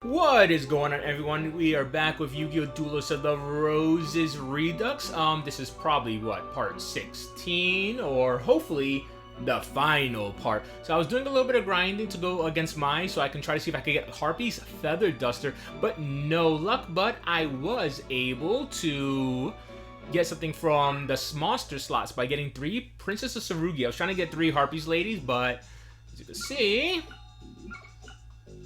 What is going on, everyone? We are back with Yu-Gi-Oh! Duelist of the Roses Redux. This is probably, what, part 16? Or hopefully the final part. So I was doing a little bit of grinding to go against Mai, so I can try to see if I can get Harpy's Feather Duster, but no luck. But I was able to get something from the monster slots by getting 3 Princess of Sarugi. I was trying to get 3 Harpies ladies, but as you can see,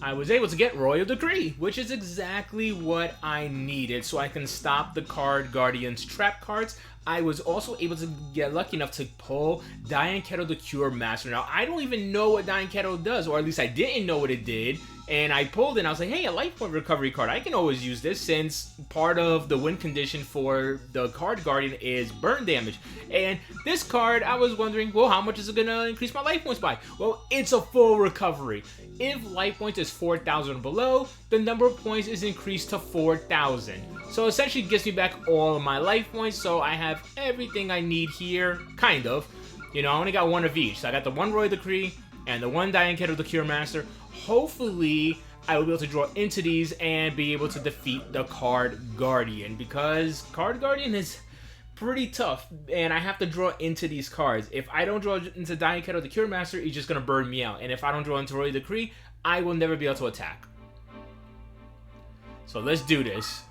I was able to get Royal Decree, which is exactly what I needed, so I can stop the Card Guardian's trap cards. I was also able to get lucky enough to pull Diane Kettle the Cure Master. Now, I don't even know what Diane Kettle does, or at least I didn't know what it did, and I pulled it and I was like, hey, a life point recovery card. I can always use this since part of the win condition for the Card Guardian is burn damage. And this card, I was wondering, well, how much is it going to increase my life points by? Well, it's a full recovery. If life points is 4,000 or below, the number of points is increased to 4,000. So essentially it gives me back all of my life points, so I have everything I need here, kind of. You know, I only got 1 of each. So I got the 1 Royal Decree and the 1 Diane Kettle the Cure Master. Hopefully, I will be able to draw into these and be able to defeat the Card Guardian, because Card Guardian is pretty tough, and I have to draw into these cards. If I don't draw into Diane Kettle the Cure Master, he's just going to burn me out. And if I don't draw into Royal Decree, I will never be able to attack. So let's do this.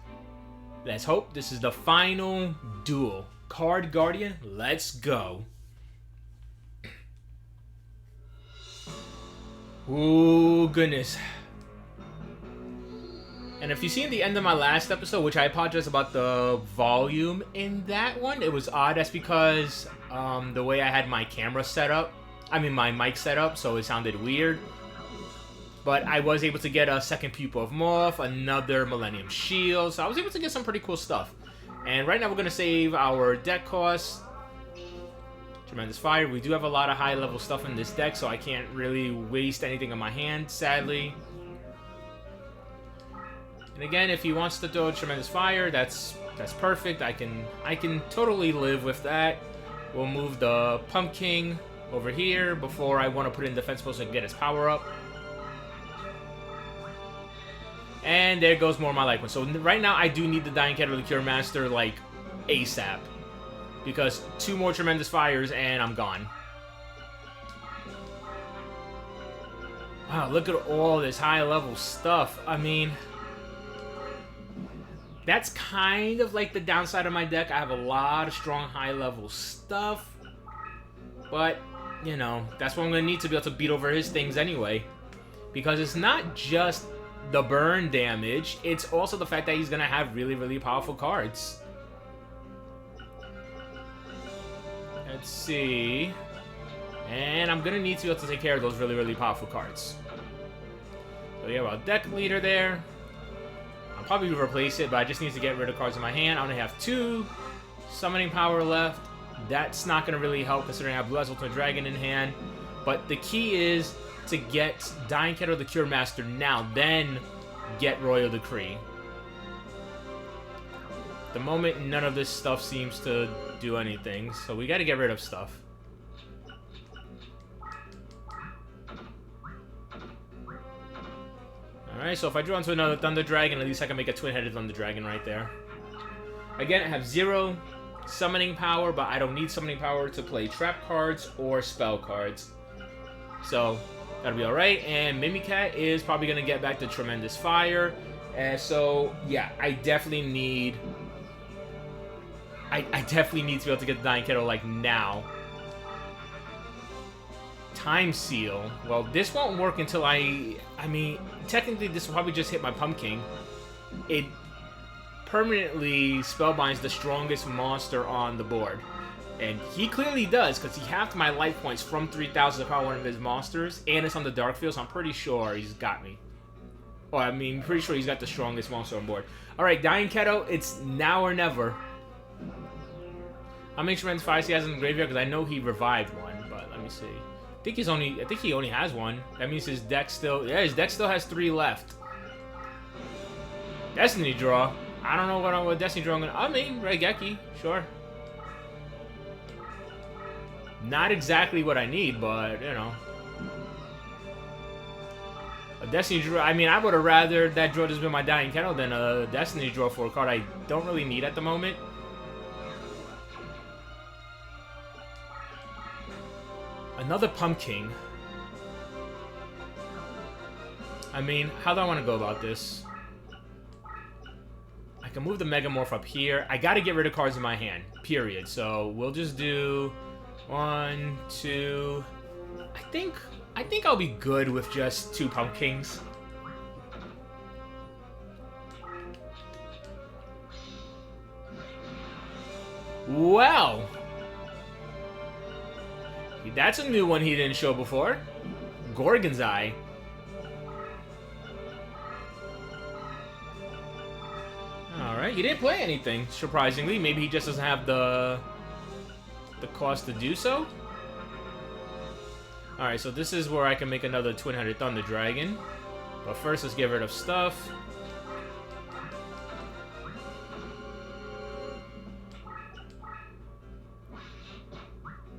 Let's hope this is the final duel. Card Guardian, let's go. Ooh, goodness. And if you've seen the end of my last episode, which I apologize about the volume in that one, it was odd. That's because the way I had my camera set up, my mic set up, so it sounded weird. But I was able to get a second Pupil of Morph, another Millennium Shield, so I was able to get some pretty cool stuff. And right now we're going to save our deck costs. Tremendous Fire. We do have a lot of high-level stuff in this deck, so I can't really waste anything in my hand, sadly. And again, if he wants to throw Tremendous Fire, that's perfect. I can totally live with that. We'll move the Pumpkin over here before I want to put in Defense Post so I can get his power up. And there goes more of my life points. So right now, I do need the Diane Kettle the Cure Master, like, ASAP. Because 2 more Tremendous Fires and I'm gone. Wow, look at all this high-level stuff. I mean, that's kind of like the downside of my deck. I have a lot of strong high-level stuff. But, you know, that's what I'm going to need to be able to beat over his things anyway. Because it's not just the burn damage, it's also the fact that he's going to have really, really powerful cards. Let's see. And I'm going to need to be able to take care of those really, really powerful cards. So we have our deck leader there. I'll probably replace it, but I just need to get rid of cards in my hand. I only have 2 summoning power left. That's not going to really help considering I have Blue Eyes Ultimate Dragon in hand. But the key is to get Diane Kettle the Cure Master now, then get Royal Decree. At the moment, none of this stuff seems to do anything, so we got to get rid of stuff. Alright, so if I draw into another Thunder Dragon, at least I can make a twin-headed Thunder Dragon right there. Again, I have 0 summoning power, but I don't need summoning power to play trap cards or spell cards. So, that'll be alright. And Mimicat is probably going to get back to Tremendous Fire. And so, yeah, I definitely need to be able to get the Diane Kettle, like, now. Time Seal. Well, this won't work until I mean, technically this will probably just hit my Pumpkin. It permanently spellbinds the strongest monster on the board. And he clearly does, because he halved my life points from 3,000 to power one of his monsters, and it's on the Dark Field, so I'm pretty sure he's got me. Well, I mean, pretty sure he's got the strongest monster on board. Alright, Diane Kettle, it's now or never. How many Tremendous Fires he has in the graveyard? Because I know he revived one, but let me see. I think he only has 1. That means his deck still... Yeah, his deck still has 3 left. Destiny draw. I don't know what Destiny draw I'm gonna... I mean, Regeki, sure. Not exactly what I need, but, you know. A Destiny draw. I mean, I would have rather that draw just been my Dying Kettle than a Destiny draw for a card I don't really need at the moment. Another Pumpkin. I mean, how do I want to go about this? I can move the Megamorph up here. I got to get rid of cards in my hand, period. So we'll just do 1, 2. I think I'll be good with just 2 Pumpkins. Well, that's a new one he didn't show before. Gorgon's Eye. Alright, he didn't play anything, surprisingly. Maybe he just doesn't have the cost to do so. Alright, so this is where I can make another Twin-Headed Thunder Dragon. But first, let's get rid of stuff.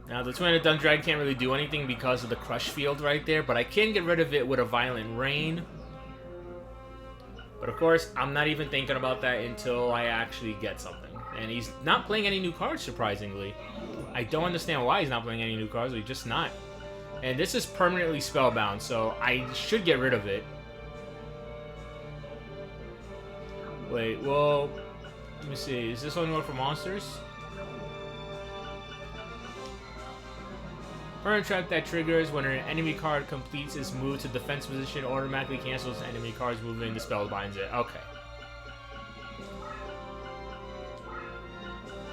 Now, the Twin-Headed Thunder Dragon can't really do anything because of the Crush Field right there, but I can get rid of it with a Violent Rain. But of course, I'm not even thinking about that until I actually get something. And he's not playing any new cards, surprisingly. I don't understand why he's not playing any new cards, but he's just not. And this is permanently spellbound, so I should get rid of it. Wait, well, let me see. Is this only one for monsters? Permanent trap that triggers when an enemy card completes its move to defense position automatically cancels enemy cards moving. The spell binds it. Okay.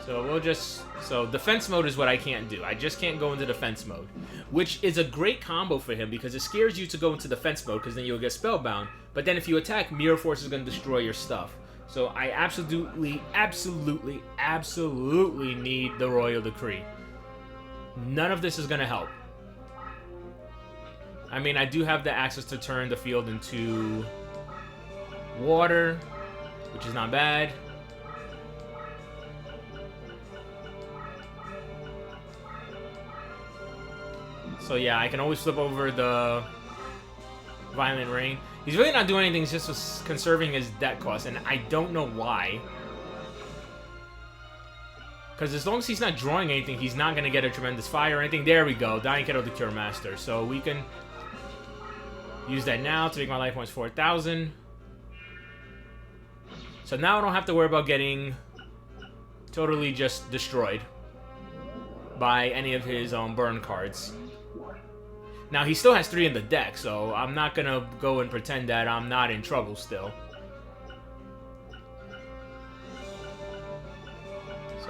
So we'll just... So defense mode is what I can't do. I just can't go into defense mode. Which is a great combo for him because it scares you to go into defense mode because then you'll get spellbound. But then if you attack, Mirror Force is going to destroy your stuff. So I absolutely need the Royal Decree. None of this is going to help. I mean, I do have the access to turn the field into water, which is not bad. So yeah, I can always flip over the Violent Rain. He's really not doing anything, he's just conserving his deck cost, and I don't know why. Because as long as he's not drawing anything, he's not going to get a Tremendous Fire or anything. There we go. Dying Kettle, the Cure Master. So we can use that now to make my life points 4,000. So now I don't have to worry about getting totally just destroyed by any of his burn cards. Now, he still has 3 in the deck, so I'm not going to go and pretend that I'm not in trouble still.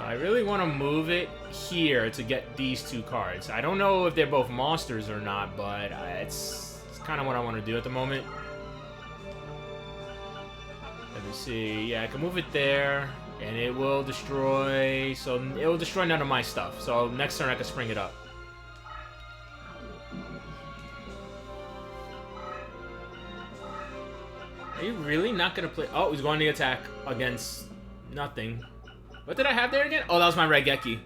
I really want to move it here to get these 2 cards. I don't know if they're both monsters or not, but it's kind of what I want to do at the moment. Let me see. Yeah, I can move it there, and it will destroy... So it will destroy none of my stuff. So next turn I can spring it up. Are you really not going to play... Oh, he's going to attack against nothing. What did I have there again? Oh, that was my Raigeki.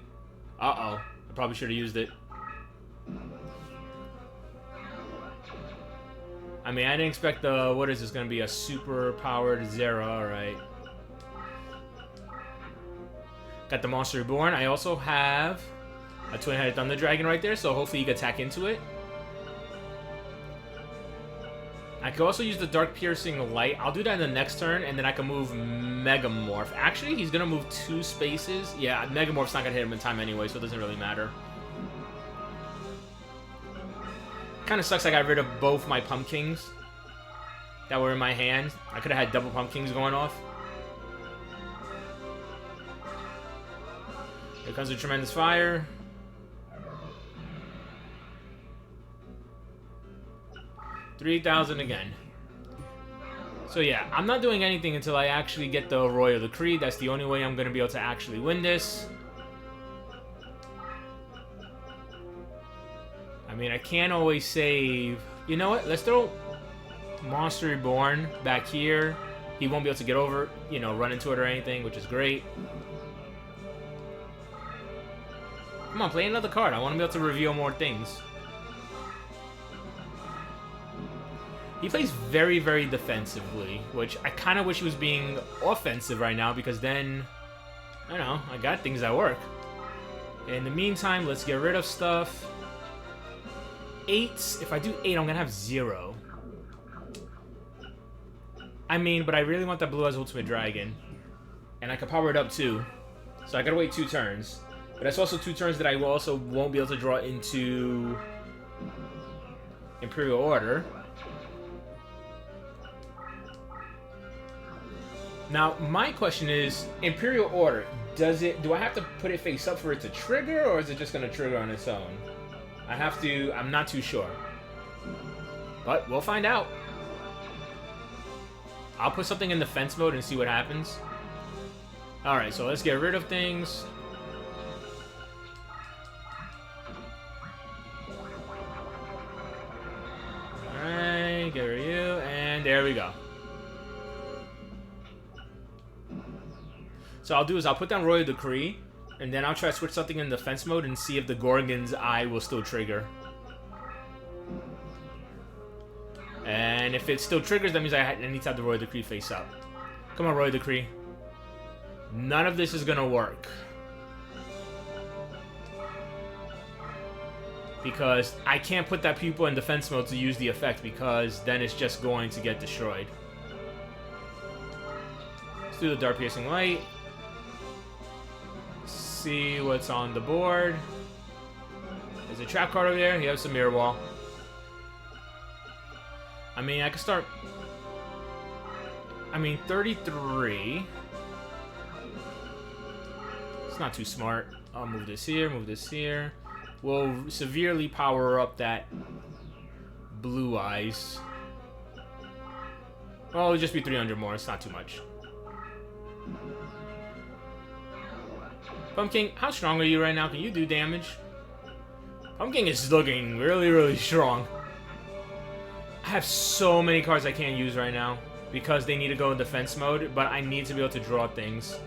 Uh-oh. I probably should have used it. I mean, I didn't expect the... What is this going to be? A super-powered Zera. Alright. Got the Monster Reborn. I also have a Twin-Headed Thunder Dragon right there, so hopefully you can attack into it. I could also use the Dark Piercing Light. I'll do that in the next turn, and then I can move Megamorph. Actually, he's going to move 2 spaces. Yeah, Megamorph's not going to hit him in time anyway, so it doesn't really matter. Kind of sucks I got rid of both my Pumpkins that were in my hand. I could have had double Pumpkins going off. Here comes the Tremendous Fire. $3,000 again. So yeah, I'm not doing anything until I actually get the Royal Decree. That's the only way I'm going to be able to actually win this. I mean, I can't always save... You know what? Let's throw Monster Reborn back here. He won't be able to get over, you know, run into it or anything, which is great. Come on, play another card. I want to be able to reveal more things. He plays very, very defensively, which I kind of wish he was being offensive right now, because then, I don't know, I got things that work. In the meantime, let's get rid of stuff. 8. If I do 8, I'm going to have 0. I mean, but I really want that Blue Eyes Ultimate Dragon. And I can power it up too. So I gotta wait 2 turns. But that's also 2 turns that I also won't be able to draw into Imperial Order. Now, my question is, Imperial Order, do I have to put it face up for it to trigger, or is it just gonna trigger on its own? I'm not too sure. But we'll find out. I'll put something in defense mode and see what happens. Alright, so let's get rid of things. Alright, get rid of you, and there we go. So I'll do is I'll put down Royal Decree, and then I'll try to switch something in defense mode and see if the Gorgon's Eye will still trigger. And if it still triggers, that means I need to have the Royal Decree face up. Come on, Royal Decree. None of this is gonna work. Because I can't put that pupil in defense mode to use the effect, because then it's just going to get destroyed. Let's do the Dark Piercing Light. See what's on the board. There's a trap card over there. He has some Mirror Wall. I mean, I could start... 33. It's not too smart. I'll move this here, move this here. We'll severely power up that Blue Eyes. Well, it'll just be 300 more. It's not too much. Pumpkin, how strong are you right now? Can you do damage? Pumpkin is looking really, really strong. I have so many cards I can't use right now because they need to go in defense mode, but I need to be able to draw things.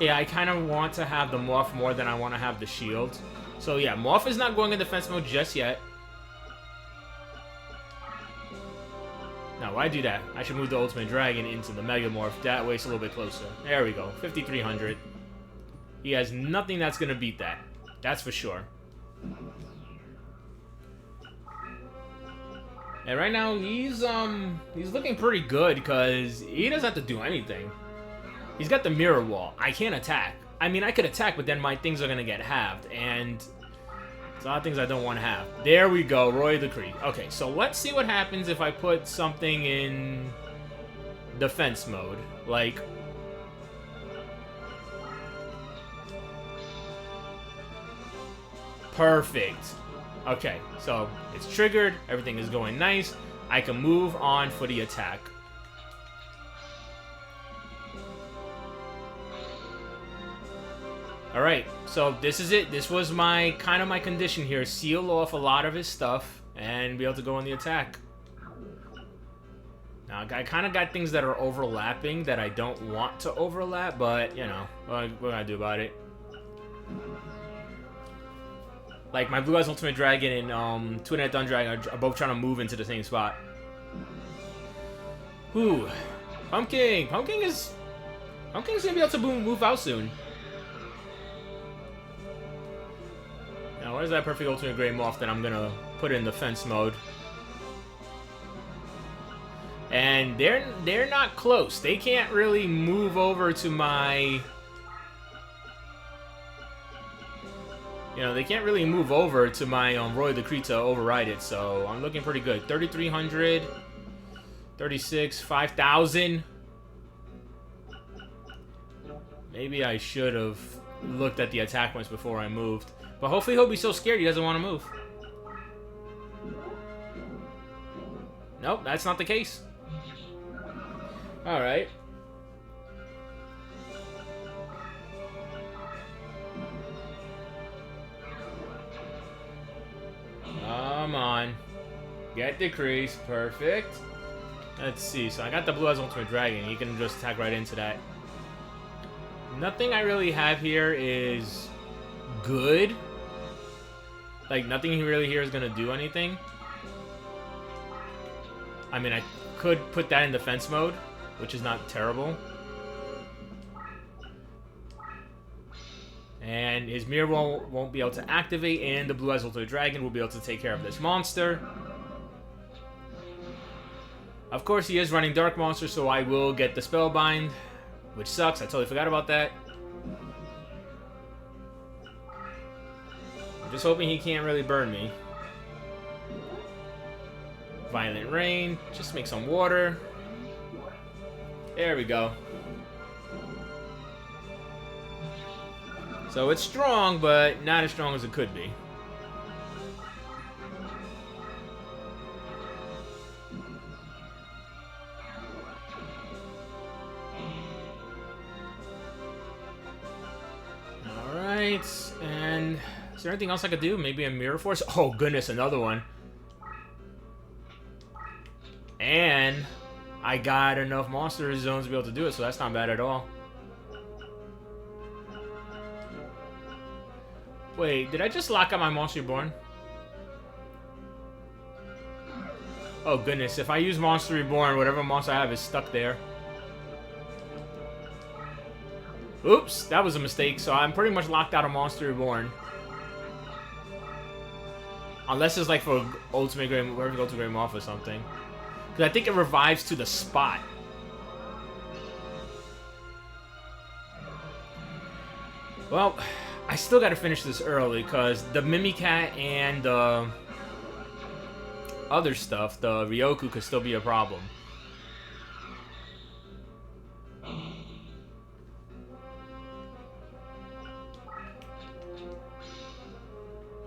Yeah, I kind of want to have the Morph more than I want to have the Shield. So yeah, Morph is not going in defense mode just yet. Now, why do that? I should move the Ultimate Dragon into the Mega Morph. That way it's a little bit closer. There we go. 5,300. He has nothing that's going to beat that. That's for sure. And right now, he's looking pretty good because he doesn't have to do anything. He's got the Mirror Wall. I can't attack. I mean, I could attack, but then my things are going to get halved. And it's a lot of things I don't want to have. There we go. Royal Decree. Okay, so let's see what happens if I put something in defense mode. Like... Perfect. Okay, so it's triggered. Everything is going nice. I can move on for the attack. Alright, so this is it. This was my kind of my condition here. Seal off a lot of his stuff and be able to go on the attack. Now, I kind of got things that are overlapping that I don't want to overlap, but, you know, what are going to do about it? Like, my Blue Eyes Ultimate Dragon and Twin-Head Thund Dragon are both trying to move into the same spot. Ooh. Pumpkin! Pumpkin's going to be able to move out soon. Now, where's that Perfect Ultimate Grey Moth that I'm going to put in defense mode? And they're not close. They can't really move over to my... You know, they can't really move over to my Royal Decree to override it, so I'm looking pretty good. 3,300, 36, 5,000. Maybe I should have looked at the attack points before I moved. But hopefully he'll be so scared he doesn't want to move. Nope, that's not the case. Alright. Come on. Get decrease. Perfect. Let's see. So I got the Blue Eyes Ultimate Dragon. He can just attack right into that. Nothing I really have here is good. Like, nothing really here is gonna do anything. I mean, I could put that in defense mode, which is not terrible. And his mirror won't be able to activate, and the Blue Eyes Ultimate Dragon will be able to take care of this monster. Of course, he is running Dark Monster, so I will get the Spellbind, which sucks. I totally forgot about that. I'm just hoping he can't really burn me. Violent Rain. Just make some water. There we go. So it's strong, but not as strong as it could be. Alright, and is there anything else I could do? Maybe a Mirror Force? Oh goodness, another one. And I got enough monster zones to be able to do it, so that's not bad at all. Wait, did I just lock out my Monster Reborn? Oh goodness, if I use Monster Reborn, whatever monster I have is stuck there. Oops, that was a mistake, so I'm pretty much locked out of Monster Reborn. Unless it's like for Ultimate Great, wherever Ultimate Great Moth or something. Because I think it revives to the spot. Well, I still gotta finish this early, because the Mimicat and the other stuff, the Ryoku, could still be a problem.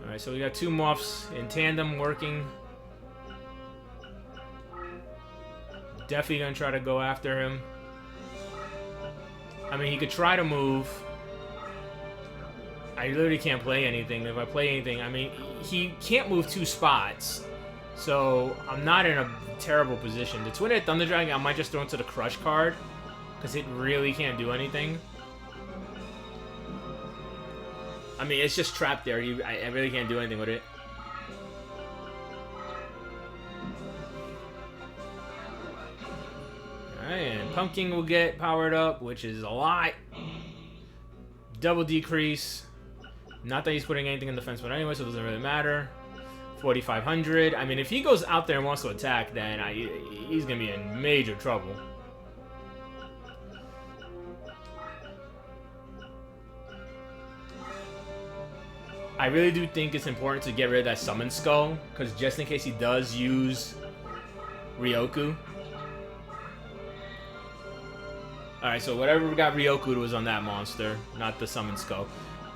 Alright, so we got two Moths in tandem working. Definitely gonna try to go after him. I mean, he could try to move. I literally can't play anything. If I play anything, I mean, he can't move 2 spots. So, I'm not in a terrible position. The Twin-Headed Thunder Dragon, I might just throw into the Crush card. Because it really can't do anything. I mean, it's just trapped there. I really can't do anything with it. Alright, and Pumpkin will get powered up, which is a lot. Double decrease. Not that he's putting anything in defense mode anyway, so it doesn't really matter. 4,500. I mean, if he goes out there and wants to attack, then he's going to be in major trouble. I really do think it's important to get rid of that Summon Skull, because just in case he does use Ryoku. Alright, so whatever got Ryoku was on that monster, not the Summon Skull.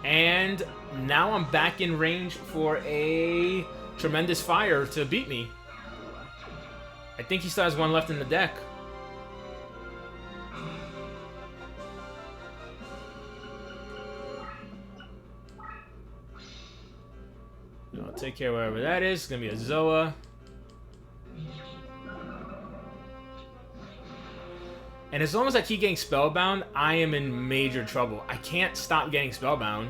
And now I'm back in range for a Tremendous Fire to beat me. I think he still has one left in the deck. I'll take care of whatever that is. It's going to be a Zoa. And as long as I keep getting Spellbound, I am in major trouble. I can't stop getting Spellbound.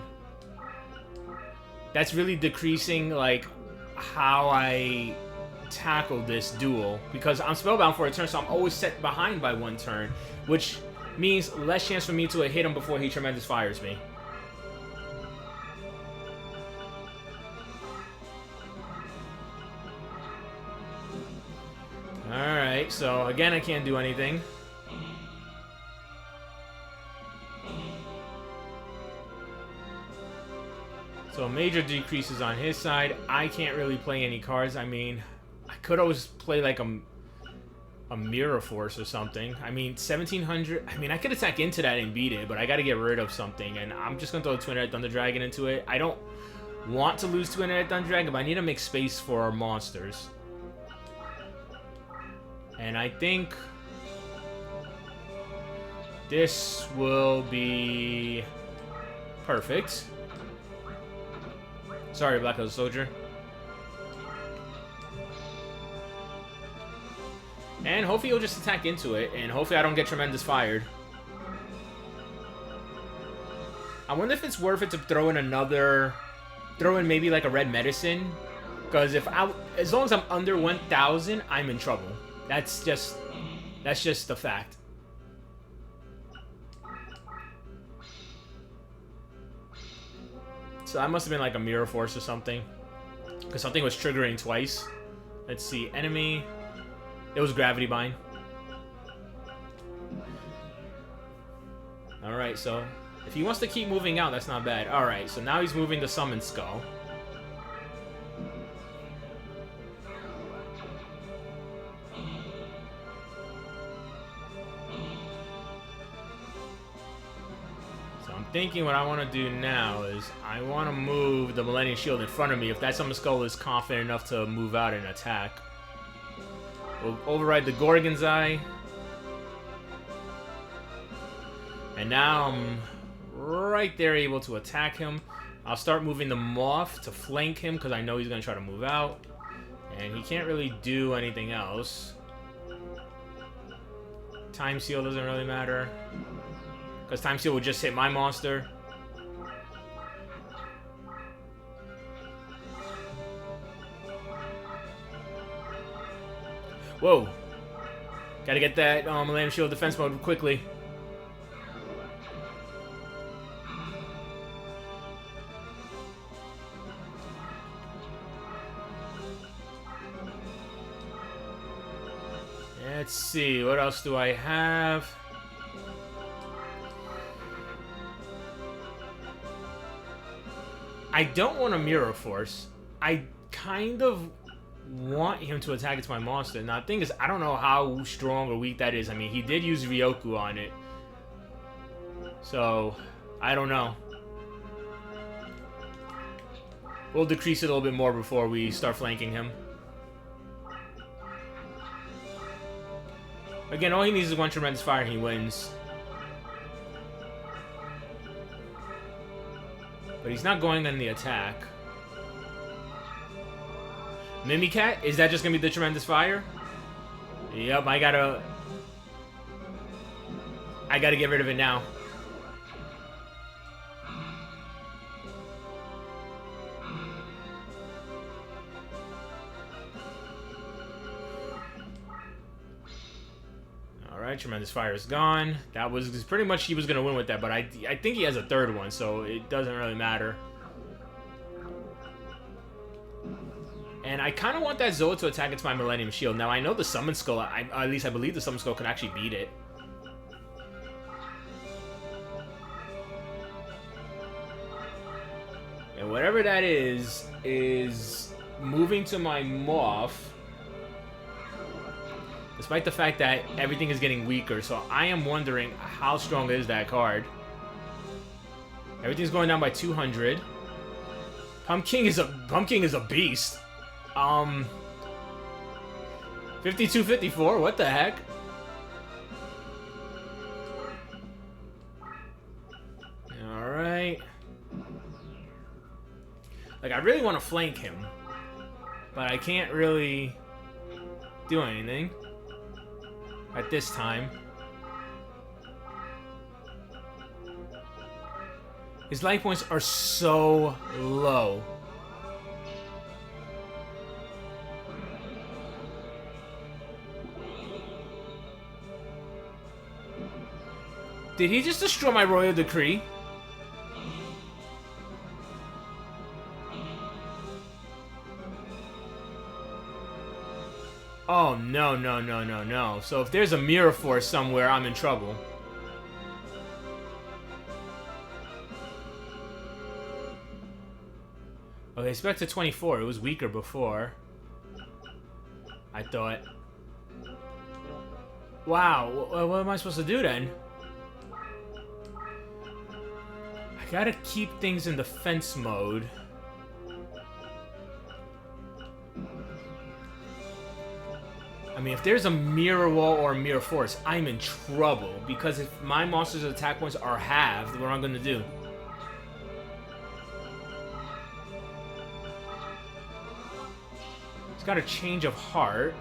That's really decreasing, like, how I tackle this duel. Because I'm Spellbound for a turn, so I'm always set behind by 1 turn. Which means less chance for me to hit him before he Tremendous Fires me. Alright, so again, I can't do anything. So major decreases on his side. I can't really play any cards. I mean, I could always play like a Mirror Force or something. I mean, 1,700. I mean, I could attack into that and beat it, but I got to get rid of something. And I'm just going to throw a Twin-Headed Thunder Dragon into it. I don't want to lose Twin-Headed Thunder Dragon, but I need to make space for our monsters. And I think this will be perfect. Sorry, Black Hole Soldier. And hopefully he'll just attack into it, and hopefully I don't get Tremendous Fired. I wonder if it's worth it to throw in another throw in maybe like a red medicine, because as long as I'm under 1,000, I'm in trouble. That's just the fact. So that must have been like a mirror force or something, because something was triggering twice. Let's see, enemy. It was gravity bind. Alright, so if he wants to keep moving out, that's not bad. Alright, so now he's moving the summon skull. So I'm thinking what I want to do now is I want to move the Millennium Shield in front of me if that summon skull is confident enough to move out and attack. We'll override the Gorgon's Eye. And now I'm right there able to attack him. I'll start moving the Moth to flank him because I know he's going to try to move out. And he can't really do anything else. Time Seal doesn't really matter, because Time Seal would just hit my monster. Whoa. Gotta get that Millennium Shield defense mode quickly. Let's see, what else do I have? I don't want a Mirror Force. I kind of want him to attack into my monster. Now, the thing is, I don't know how strong or weak that is. I mean, he did use Ryoku on it. So, I don't know. We'll decrease it a little bit more before we start flanking him. Again, all he needs is one Tremendous Fire and he wins. But he's not going on the attack. Mimicat? Is that just gonna be the Tremendous Fire? Yep, I gotta get rid of it now. Alright, Tremendous Fire is gone. That was pretty much he was gonna win with that, but I think he has a third one, so it doesn't really matter. And I kind of want that Zoa to attack into my Millennium Shield. Now, I know the Summon Skull, at least I believe the Summon Skull can actually beat it. And whatever that is moving to my Moth. Despite the fact that everything is getting weaker, so I am wondering how strong is that card. Everything's going down by 200. Pumpkin is a beast. 52-54, what the heck? Alright. Like, I really want to flank him, but I can't really do anything at this time. His life points are so low. Did he just destroy my Royal Decree? Oh, no, no, no, no, no. So if there's a Mirror Force somewhere, I'm in trouble. Okay, Spectre 24. It was weaker before, I thought. Wow, what am I supposed to do then? I gotta keep things in defense mode. I mean, if there's a Mirror Wall or a Mirror Force, I'm in trouble. Because if my monster's attack points are halved, what am I gonna do? It's got a Change of Heart.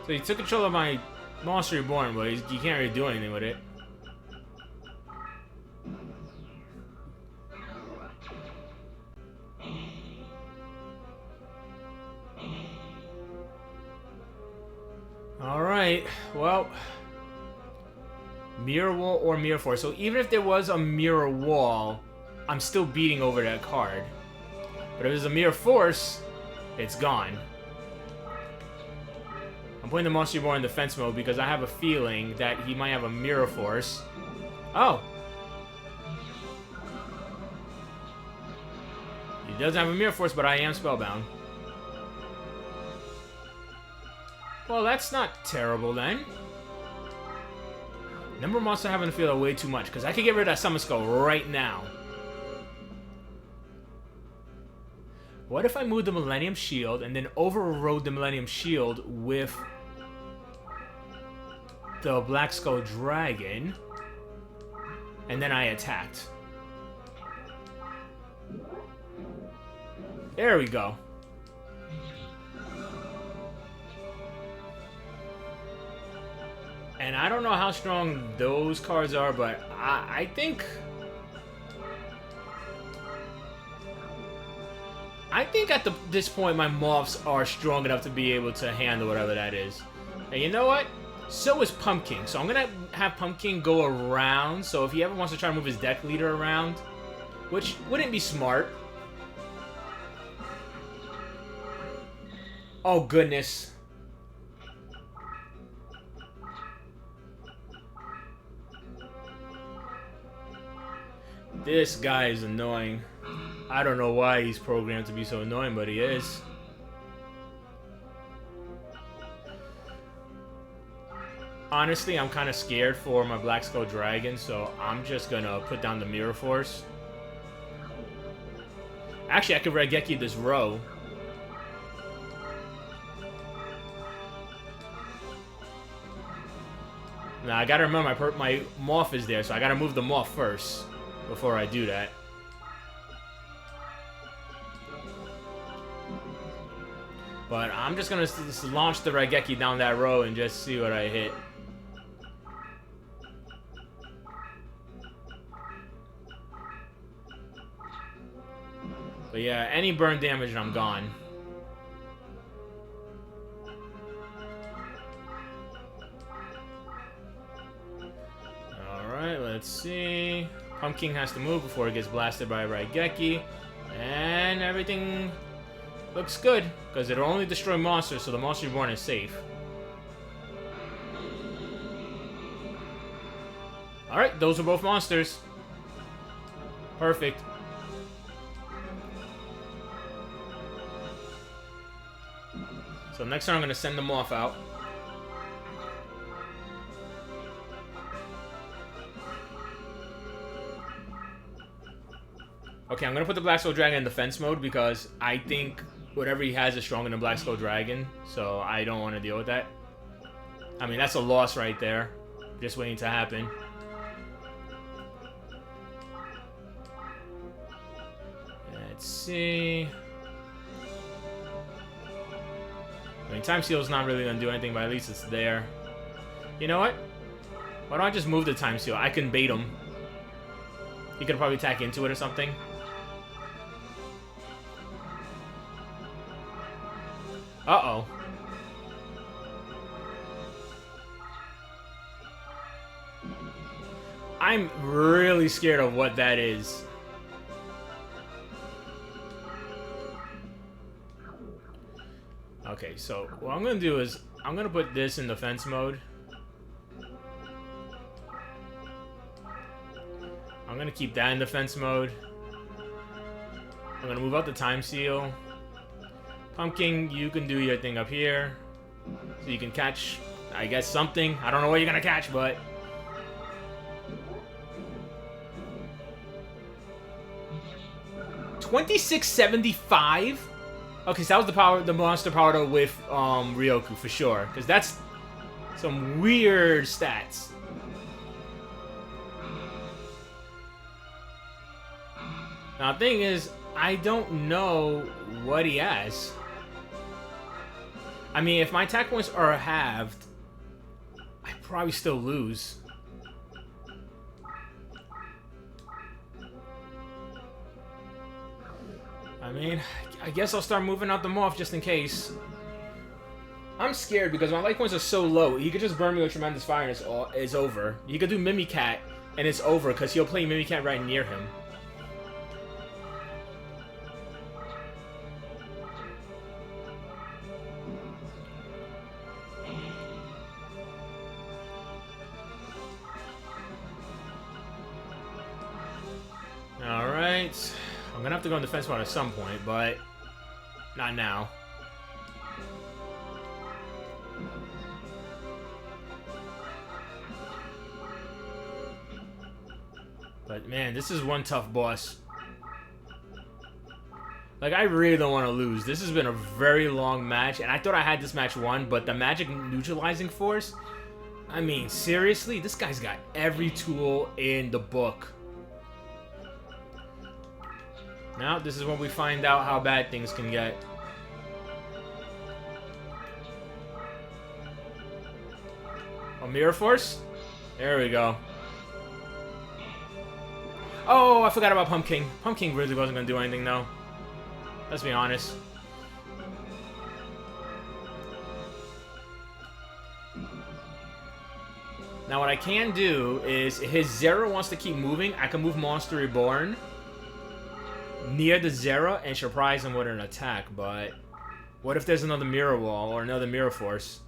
So he took control of my Monster Reborn, but you can't really do anything with it. Alright, well... Mirror Wall or Mirror Force. So even if there was a Mirror Wall, I'm still beating over that card. But if there's a Mirror Force, it's gone. I'm putting the Monster Reborn in defense mode because I have a feeling that he might have a Mirror Force. Oh! He doesn't have a Mirror Force, but I am Spellbound. Well, that's not terrible then. Number of monsters I have in the field are way too much, because I could get rid of that Summon Skull right now. What if I moved the Millennium Shield and then overrode the Millennium Shield with the Black Skull Dragon, and then I attacked? There we go. And I don't know how strong those cards are, but I think at this point my Moths are strong enough to be able to handle whatever that is. And you know what? So is Pumpkin. So I'm going to have Pumpkin go around. So if he ever wants to try to move his deck leader around, which wouldn't be smart. Oh, goodness. This guy is annoying. I don't know why he's programmed to be so annoying, but he is. Honestly, I'm kind of scared for my Black Skull Dragon, so I'm just gonna put down the Mirror Force. Actually, I could Raigeki this row. Now, I gotta remember my Moth is there, so I gotta move the Moth first before I do that. But I'm just gonna launch the Raigeki down that row and just see what I hit. But yeah, any burn damage and I'm gone. Alright, let's see. Pumpkin has to move before it gets blasted by Raigeki. And everything looks good, because it'll only destroy monsters, so the Monster Reborn is safe. Alright, those are both monsters. Perfect. So next turn I'm going to send them off out. Okay, I'm going to put the Black Skull Dragon in defense mode because I think whatever he has is stronger than Black Skull Dragon, so I don't want to deal with that. I mean, that's a loss right there. Just waiting to happen. Let's see. I mean, Time Seal's not really going to do anything, but at least it's there. You know what? Why don't I just move the Time Seal? I can bait him. He could probably attack into it or something. Uh-oh. I'm really scared of what that is. Okay, so what I'm going to do is I'm going to put this in defense mode. I'm going to keep that in defense mode. I'm going to move out the Time Seal. Pumpkin, you can do your thing up here. So you can catch, I guess, something. I don't know what you're going to catch, but... $26.75? Okay, so that was the monster power with Ryoku for sure, because that's some weird stats. Now the thing is, I don't know what he has. I mean, if my attack points are halved, I probably still lose. I mean, I guess I'll start moving out the morph just in case. I'm scared because my life points are so low. He could just burn me with Tremendous Fire and it's over. He could do Mimicat and it's over because he'll play Mimicat right near him. Alright. I'm gonna have to go in defense mode at some point, but not now. But man, this is one tough boss. Like, I really don't want to lose. This has been a very long match, and I thought I had this match won, but the magic neutralizing force, I mean, seriously? This guy's got every tool in the book. Now, this is when we find out how bad things can get. A Mirror Force? There we go. Oh, I forgot about Pumpkin. Pumpkin really wasn't going to do anything, though. Let's be honest. Now, what I can do is, if his Zero wants to keep moving, I can move Monster Reborn near the Zero and surprise him with an attack, but what if there's another Mirror Wall or another Mirror Force?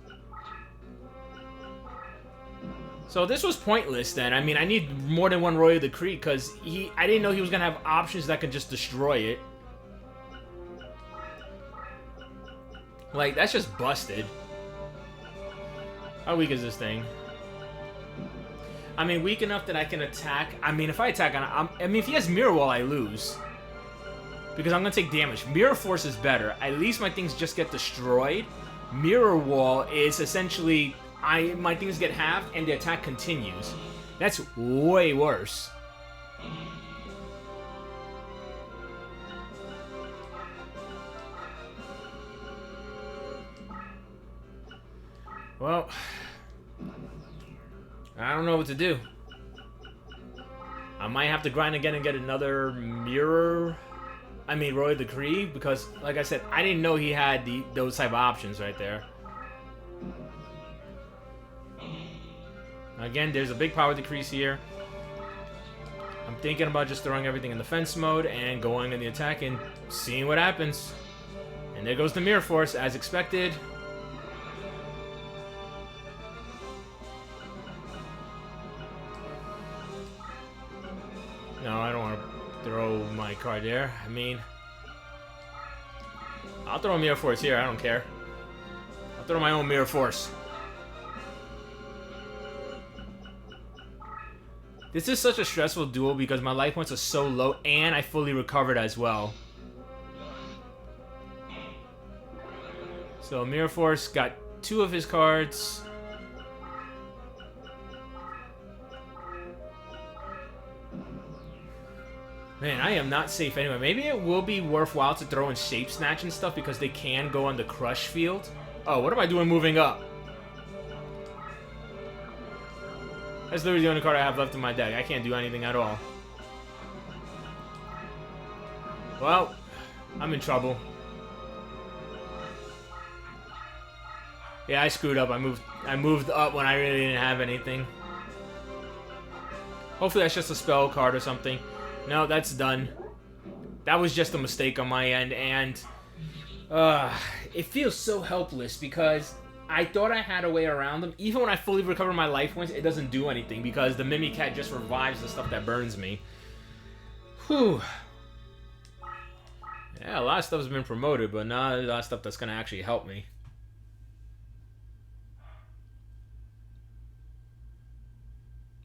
So this was pointless then. I mean, I need more than one Royal Decree because I didn't know he was going to have options that could just destroy it. Like, that's just busted. How weak is this thing? I mean, weak enough that I can attack. I mean, if I attack on... I mean, if he has Mirror Wall, I lose. Because I'm going to take damage. Mirror Force is better. At least my things just get destroyed. Mirror Wall is essentially... my things get halved and the attack continues. That's way worse. Well, I don't know what to do. I might have to grind again and get another Royal Decree, because, like I said, I didn't know he had those type of options right there. Again, there's a big power decrease here. I'm thinking about just throwing everything in defense mode and going in the attack and seeing what happens. And there goes the Mirror Force, as expected. No, I don't want to throw my card there. I mean, I'll throw a Mirror Force here. I don't care. I'll throw my own Mirror Force. This is such a stressful duel because my life points are so low and I fully recovered as well. So Mirror Force got 2 of his cards. Man, I am not safe anyway. Maybe it will be worthwhile to throw in Shape Snatch and stuff because they can go on the Crush field. Oh, what am I doing moving up? That's literally the only card I have left in my deck. I can't do anything at all. Well, I'm in trouble. Yeah, I screwed up. I moved up when I really didn't have anything. Hopefully that's just a spell card or something. No, that's done. That was just a mistake on my end, and it feels so helpless because I thought I had a way around them. Even when I fully recover my life points, it doesn't do anything because the Mimicat just revives the stuff that burns me. Whew. Yeah, a lot of stuff's been promoted, but not a lot of stuff that's going to actually help me.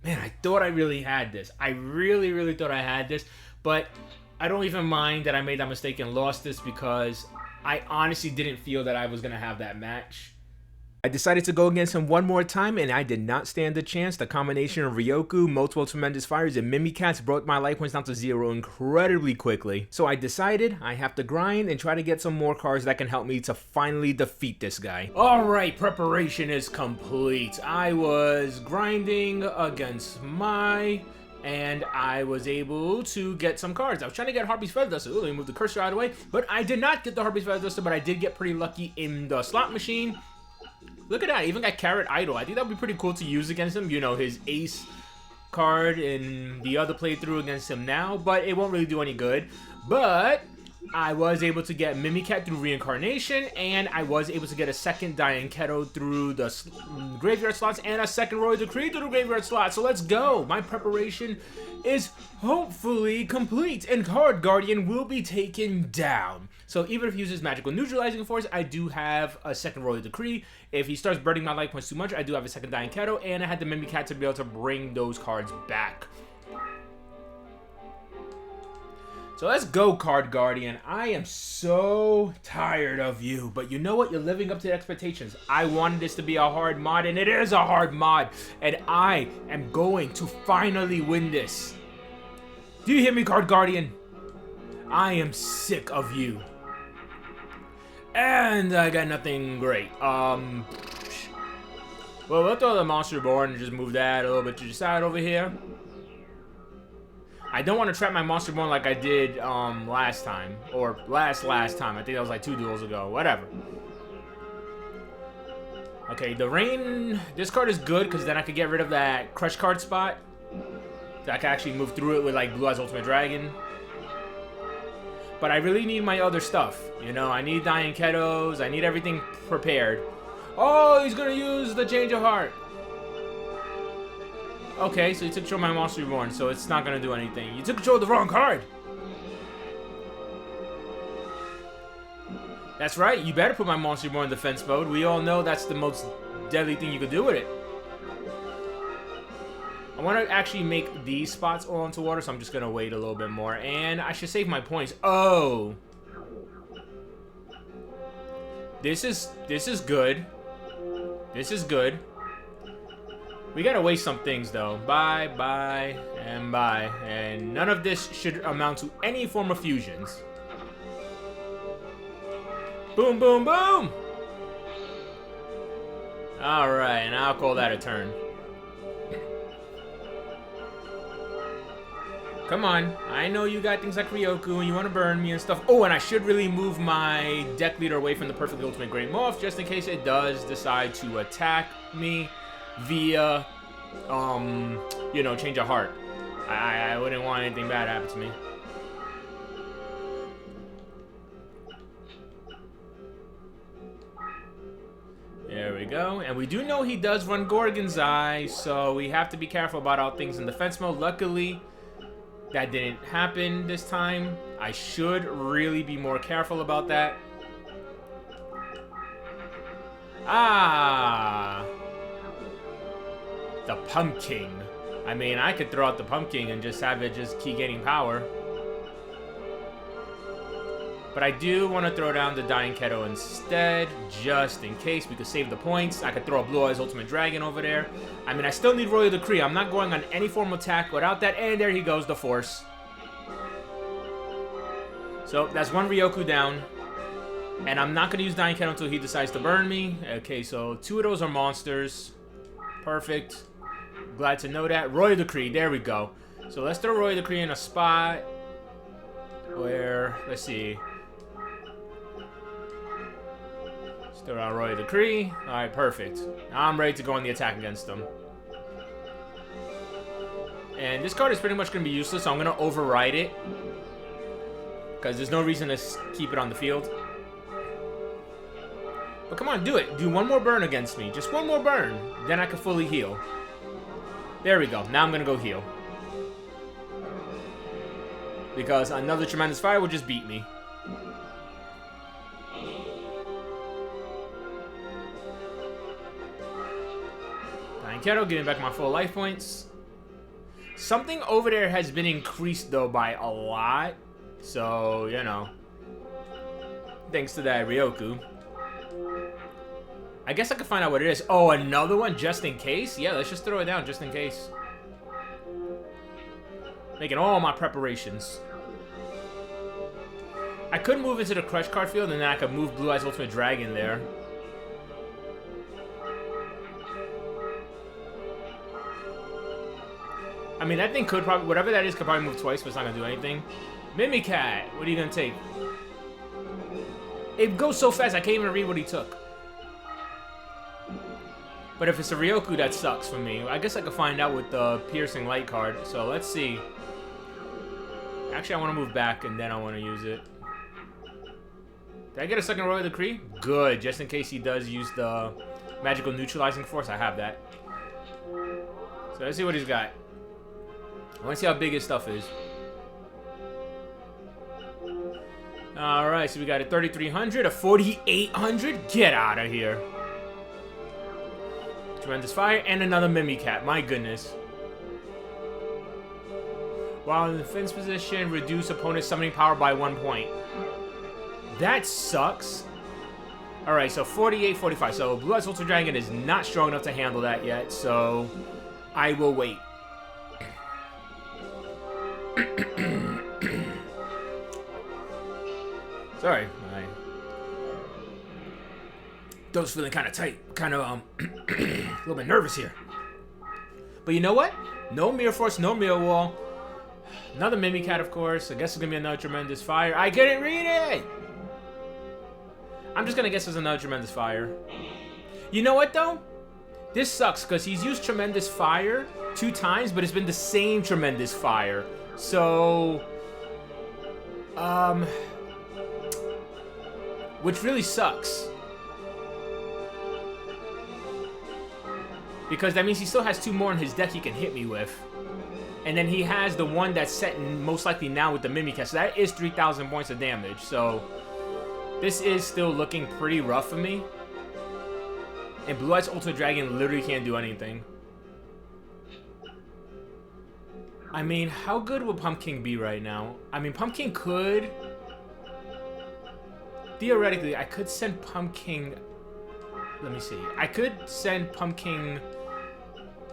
Man, I thought I really had this. I really, really thought I had this. But I don't even mind that I made that mistake and lost this because I honestly didn't feel that I was going to have that match. I decided to go against him one more time, and I did not stand a chance. The combination of Ryoku, multiple tremendous fires, and Mimikatz brought my life points down to 0 incredibly quickly. So I decided I have to grind and try to get some more cards that can help me to finally defeat this guy. Alright, preparation is complete. I was grinding against Mai, and I was able to get some cards. I was trying to get Harpy's Feather Duster. Ooh, let me move the cursor out of the way. But I did not get the Harpy's Feather Duster, but I did get pretty lucky in the slot machine. Look at that, I even got Carrot Idol. I think that would be pretty cool to use against him. You know, his ace card in the other playthrough against him now, but it won't really do any good. But I was able to get Mimikat through Reincarnation, and I was able to get a second Dianketo through the graveyard slots, and a second Royal Decree through the graveyard slot. So let's go. My preparation is hopefully complete, and Card Guardian will be taken down. So even if he uses Magical Neutralizing Force, I do have a second Royal Decree. If he starts burning my life points too much, I do have a second Dianketo, and I had the Mimikat to be able to bring those cards back. So let's go, Card Guardian. I am so tired of you, but you know what? You're living up to the expectations. I wanted this to be a hard mod, and it is a hard mod, and I am going to finally win this. Do you hear me, Card Guardian? I am sick of you. And I got nothing great. Well, we'll throw the Monster Born and just move that a little bit to the side over here. I don't want to trap my Monster Born like I did last time. Or last time. I think that was like 2 duels ago. Whatever. Okay, the Rain... This card is good because then I could get rid of that Crush card spot. So I can actually move through it with like Blue Eyes Ultimate Dragon. But I really need my other stuff. You know, I need Dianketos. I need everything prepared. Oh, he's going to use the Change of Heart. Okay, so you took control of my Monster Reborn, so it's not going to do anything. You took control of the wrong card. That's right, you better put my Monster Reborn in defense mode. We all know that's the most deadly thing you could do with it. I want to actually make these spots all into water, so I'm just going to wait a little bit more. And I should save my points. Oh. This is good. This is good. We gotta waste some things though. Bye, bye, and bye. And none of this should amount to any form of fusions. Boom, boom, boom! Alright, and I'll call that a turn. Come on, I know you got things like Ryoku and you want to burn me and stuff. Oh, and I should really move my deck leader away from the Perfectly Ultimate Great Moth just in case it does decide to attack me via, you know, Change of Heart. I wouldn't want anything bad to happen to me. There we go. And we do know he does run Gorgon's Eye, so we have to be careful about all things in defense mode. Luckily, that didn't happen this time. I should really be more careful about that. Ah! The Pumpkin. I mean, I could throw out the Pumpkin and just have it just keep getting power. But I do want to throw down the Dianketo instead, just in case we could save the points. I could throw a Blue Eyes Ultimate Dragon over there. I mean, I still need Royal Decree. I'm not going on any form of attack without that. And there he goes, the Force. So that's one Ryoku down. And I'm not going to use Dianketo until he decides to burn me. Okay, so 2 of those are monsters. Perfect. Glad to know that. Royal Decree, there we go. So let's throw Royal Decree in a spot where, let's see. Still on Royal Decree. Alright, perfect. Now I'm ready to go on the attack against them. And this card is pretty much going to be useless, so I'm going to override it. Because there's no reason to keep it on the field. But come on, do it. Do one more burn against me. Just one more burn. Then I can fully heal. There we go. Now I'm going to go heal. Because another Tremendous Fire would just beat me. Dianketo, getting back my full life points. Something over there has been increased, though, by a lot. So, you know. Thanks to that Ryoku. I guess I could find out what it is. Oh, another one just in case? Yeah, let's just throw it down just in case. Making all my preparations. I could move into the Crush card field, and then I could move Blue Eyes Ultimate Dragon there. I mean, that thing could probably... Whatever that is could probably move twice, but it's not going to do anything. Mimicat, what are you going to take? It goes so fast, I can't even read what he took. But if it's a Ryoku, that sucks for me. I guess I could find out with the Piercing Light card. So let's see. Actually, I want to move back, and then I want to use it. Did I get a second Royal Decree? Good, just in case he does use the Magical Neutralizing Force. I have that. So let's see what he's got. I want to see how big his stuff is. Alright, so we got a 3,300, a 4,800. Get out of here. Tremendous Fire, and another Mimicat. My goodness. While in defense position, reduce opponent's summoning power by 1 point. That sucks. Alright, so 48, 45. So Blue Eyes Ultra Dragon is not strong enough to handle that yet, so I will wait. Sorry, my throat's feeling kind of tight, kind of a little bit nervous here. But you know what? No Mirror Force, no Mirror Wall. Another Mimicat, of course. I guess it's gonna be another Tremendous Fire. I couldn't read it. I'm just gonna guess it's another Tremendous Fire. You know what though? This sucks because he's used Tremendous Fire 2 times, but it's been the same Tremendous Fire. So, which really sucks. Because that means he still has 2 more in his deck he can hit me with. And then he has the one that's set in most likely now with the Mimicat. So that is 3,000 points of damage. So this is still looking pretty rough for me. And Blue Eyes Ultra Dragon literally can't do anything. I mean, how good would Pumpkin be right now? I mean, Pumpkin could... Theoretically, I could send Pumpkin... Let me see. I could send Pumpkin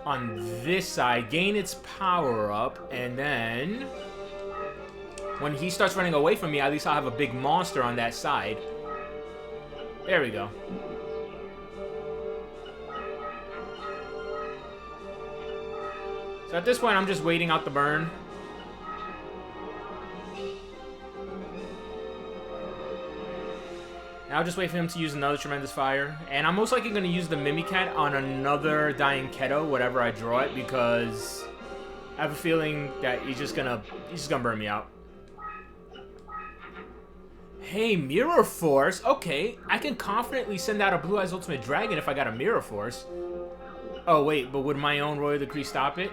on this side, gain its power up, and then... when he starts running away from me, at least I'll have a big monster on that side. There we go. So at this point, I'm just waiting out the burn. Now I'll just wait for him to use another Tremendous Fire. And I'm most likely going to use the Mimicat on another Dying Keto, whatever I draw it, because I have a feeling that he's just gonna burn me out. Hey, Mirror Force. Okay, I can confidently send out a Blue Eyes Ultimate Dragon if I got a Mirror Force. Oh, wait, but would my own Royal Decree stop it?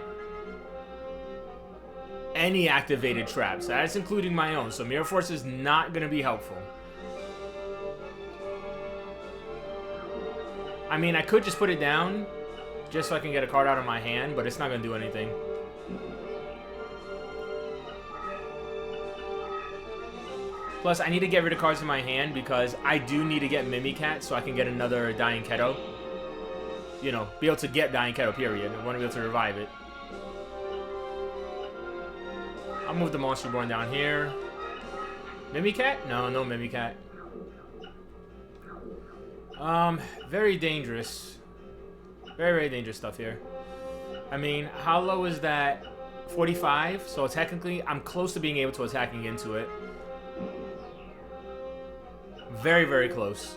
Any activated traps. That's including my own, so Mirror Force is not going to be helpful. I mean, I could just put it down just so I can get a card out of my hand, but it's not going to do anything. Plus, I need to get rid of cards in my hand because I do need to get Mimicat so I can get another Dying Keto. You know, be able to get Dying Keto, period. I want to be able to revive it. I'll move the Monster Born down here. Mimicat? No, no Mimicat. Very dangerous. Very, very dangerous stuff here. I mean, how low is that? 45? So technically, I'm close to being able to attacking into it. Very, very close.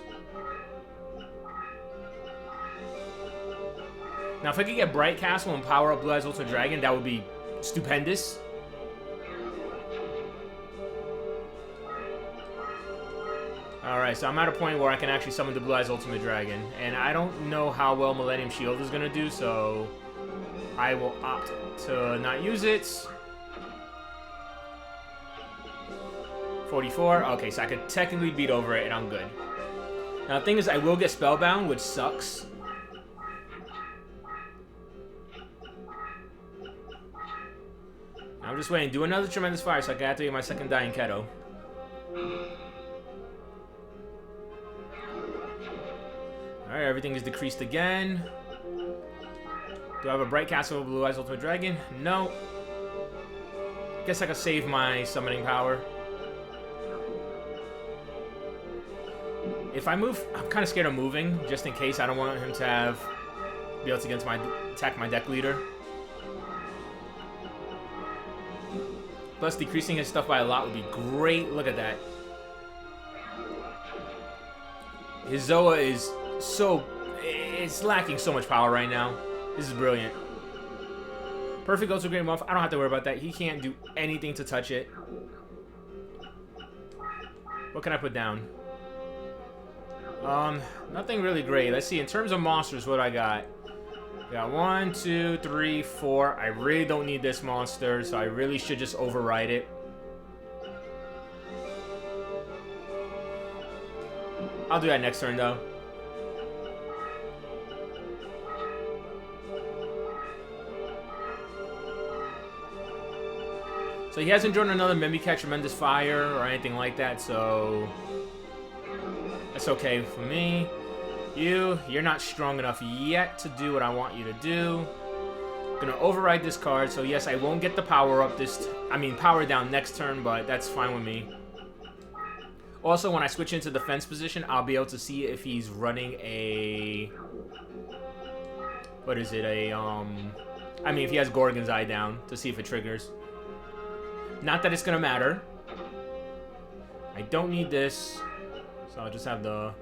Now, if I could get Bright Castle and power up Blue Eyes Ultra Dragon, that would be stupendous. Alright, so I'm at a point where I can actually summon the Blue Eyes Ultimate Dragon. And I don't know how well Millennium Shield is going to do, so I will opt to not use it. 44. Okay, so I could technically beat over it, and I'm good. Now, the thing is, I will get Spellbound, which sucks. I'm just waiting. Do another Tremendous Fire so I can activate my second Dying Keto. everything is decreased again. Do I have a Bright Castle of Blue Eyes Ultimate Dragon? No. Guess I could save my summoning power. If I move, I'm kind of scared of moving, just in case. I don't want him to be able to attack my deck leader. Plus, decreasing his stuff by a lot would be great. Look at that. His Zoa is it's lacking so much power right now. This is brilliant. Perfect goes to Great Muff. I don't have to worry about that. He can't do anything to touch it. What can I put down? Nothing really great. Let's see. In terms of monsters, what I got? I got 1, 2, 3, 4. I really don't need this monster, so I really should just override it. I'll do that next turn, though. So he hasn't drawn another Mimicat Tremendous Fire or anything like that, so that's okay for me. You're not strong enough yet to do what I want you to do. I'm gonna override this card, so yes, I won't get the power up power down next turn, but that's fine with me. Also, when I switch into defense position, I'll be able to see if he's running a... What is it? If he has Gorgon's Eye down, to see if it triggers. Not that it's gonna matter. I don't need this, so I'll just have the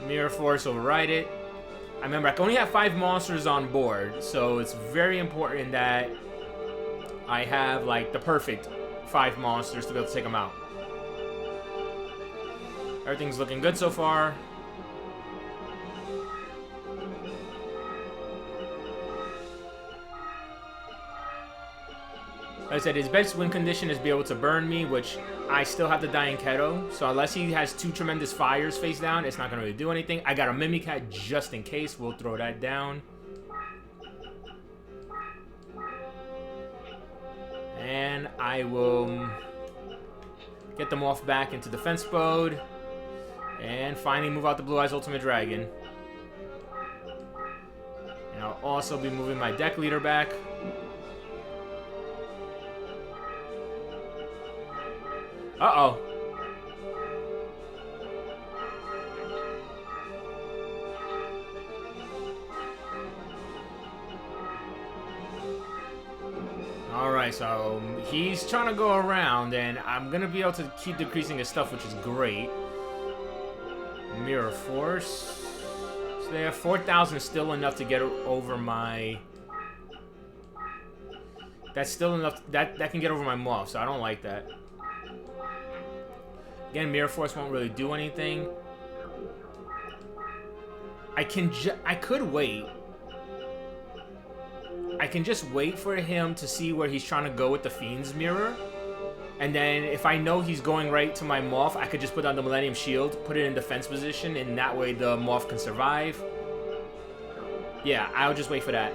Mirror Force override it. I remember I can only have 5 monsters on board, so it's very important that I have like the perfect 5 monsters to be able to take them out. Everything's looking good so far. Like I said, his best win condition is be able to burn me, which I still have to die in Keto. So unless he has 2 Tremendous Fires face down, it's not going to really do anything. I got a Mimicat just in case. We'll throw that down. And I will get them off back into defense mode. And finally move out the Blue Eyes Ultimate Dragon. And I'll also be moving my deck leader back. Uh-oh. Alright, so he's trying to go around, and I'm going to be able to keep decreasing his stuff, which is great. Mirror Force. So they have 4,000 is still enough to get over my... That's still enough. That can get over my Muff, so I don't like that. Again, Mirror Force won't really do anything. I could wait. I can just wait for him to see where he's trying to go with the Fiend's Mirror. And then if I know he's going right to my Moth, I could just put on the Millennium Shield, put it in defense position, and that way the Moth can survive. Yeah, I'll just wait for that.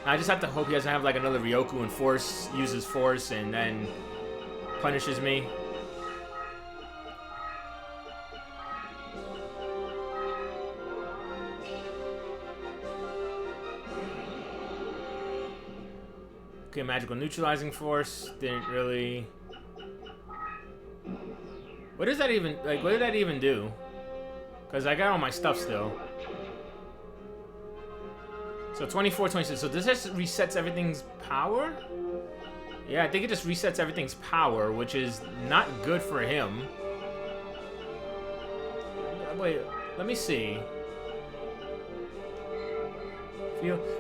I just have to hope he doesn't have like another Ryoku and uses Force and then punishes me. Okay, Magical Neutralizing Force didn't really... What does that even... Like, what did that even do? Because I got all my stuff still. So 24, 26. So this just resets everything's power? Yeah, I think it just resets everything's power, which is not good for him. Wait, let me see.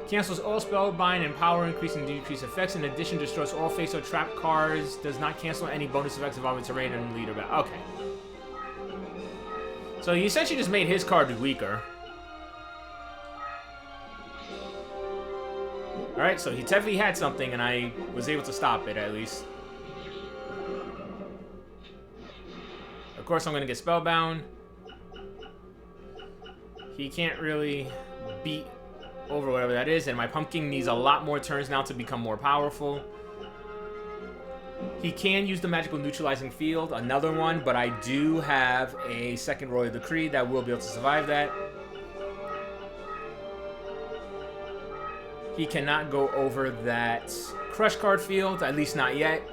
Cancels all spellbind and power increase and decrease effects. In addition, destroys all face or trap cards. Does not cancel any bonus effects involving terrain and leader battle. Okay. So he essentially just made his card weaker. Alright, so he definitely had something, and I was able to stop it, at least. Of course, I'm going to get Spellbound. He can't really beat over whatever that is, and my Pumpkin needs a lot more turns now to become more powerful. He can use the magical neutralizing field, another one, but I do have a second Royal Decree that will be able to survive that. He cannot go over that Crush card field, at least not yet.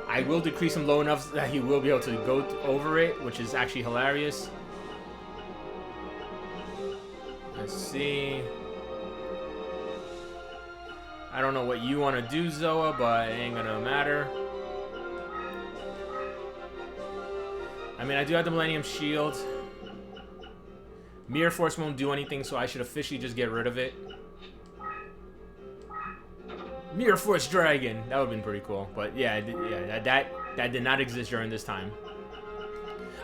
I will decrease him low enough that he will be able to go over it, which is actually hilarious. Let's see. I don't know what you want to do, Zoa, but it ain't gonna matter. I mean, I do have the Millennium Shield. Mirror Force won't do anything, so I should officially just get rid of it. Mirror Force Dragon! That would have been pretty cool. But yeah, that did not exist during this time.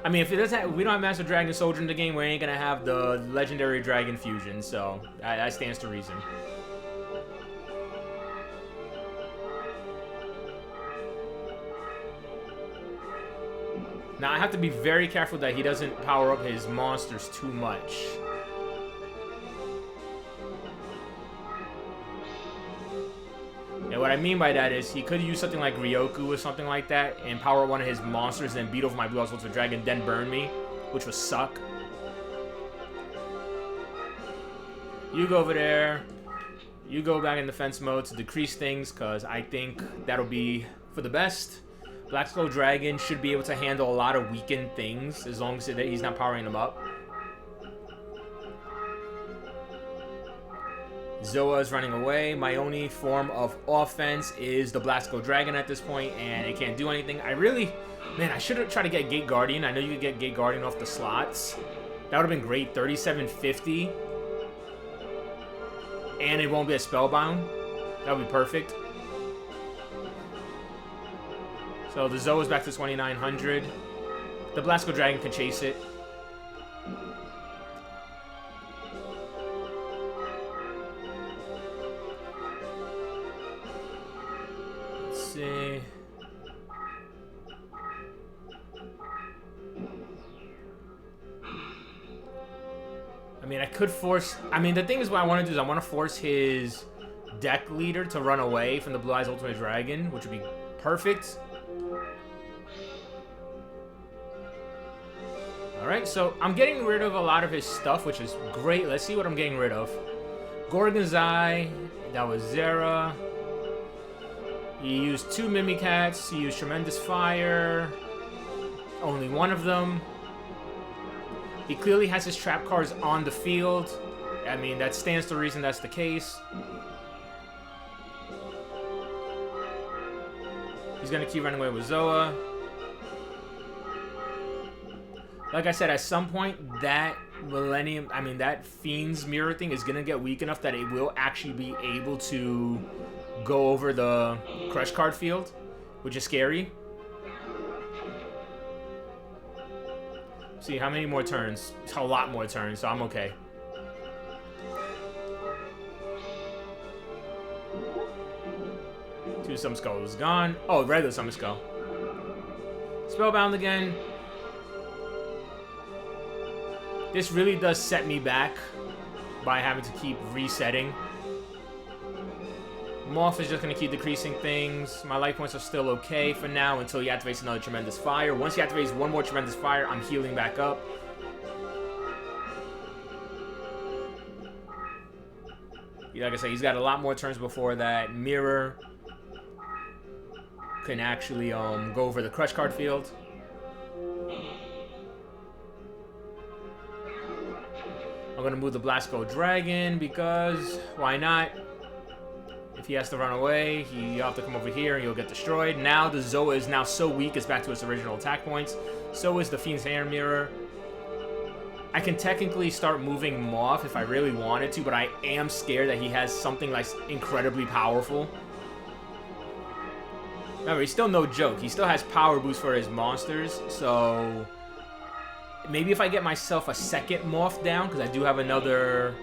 I mean, if it doesn't, we don't have Master Dragon Soldier in the game, we ain't gonna have the Legendary Dragon Fusion, so that stands to reason. Now, I have to be very careful that he doesn't power up his monsters too much. And what I mean by that is he could use something like Ryoku or something like that and power up one of his monsters and beat over my Blue Eyes Ultimate Dragon, then burn me, which would suck. You go over there. You go back in defense mode to decrease things, because I think that'll be for the best. Black Skull Dragon should be able to handle a lot of weakened things as long as he's not powering them up. Zoa is running away. My only form of offense is the Black Skull Dragon at this point, and it can't do anything. Man, I should have tried to get Gate Guardian. I know you could get Gate Guardian off the slots. That would have been great. 3750. And it won't be a Spellbound. That would be perfect. So the Zoa's back to 2900. The Black Skull Dragon can chase it. Let's see. I mean, I could force... I mean, the thing is, what I want to do is I want to force his deck leader to run away from the Blue Eyes Ultimate Dragon, which would be perfect. Alright, so I'm getting rid of a lot of his stuff, which is great. Let's see what I'm getting rid of. Gorgon's Eye. That was Zera. He used 2 Mimikats. He used Tremendous Fire. Only one of them. He clearly has his trap cards on the field. I mean, that stands to reason that's the case. He's going to keep running away with Zoa. Like I said, at some point, that that Fiend's Mirror thing is going to get weak enough that it will actually be able to go over the Crush card field, which is scary. See, how many more turns? A lot more turns, so I'm okay. Two Summon Skull is gone. Oh, regular Summon Skull. Spellbound again. This really does set me back by having to keep resetting. Morph is just going to keep decreasing things. My life points are still okay for now until he activates another Tremendous Fire. Once he activates one more Tremendous Fire, I'm healing back up. Like I said, he's got a lot more turns before that. Mirror can actually go over the Crush card field. I'm going to move the Black Skull Dragon because why not? If he has to run away, he'll have to come over here and he'll get destroyed. Now the Zoa is now so weak it's back to its original attack points. So is the Fiend's Hair Mirror. I can technically start moving Moth if I really wanted to, but I am scared that he has something like incredibly powerful. Remember, he's still no joke. He still has power boost for his monsters, so maybe if I get myself a second Moth down, because I do have another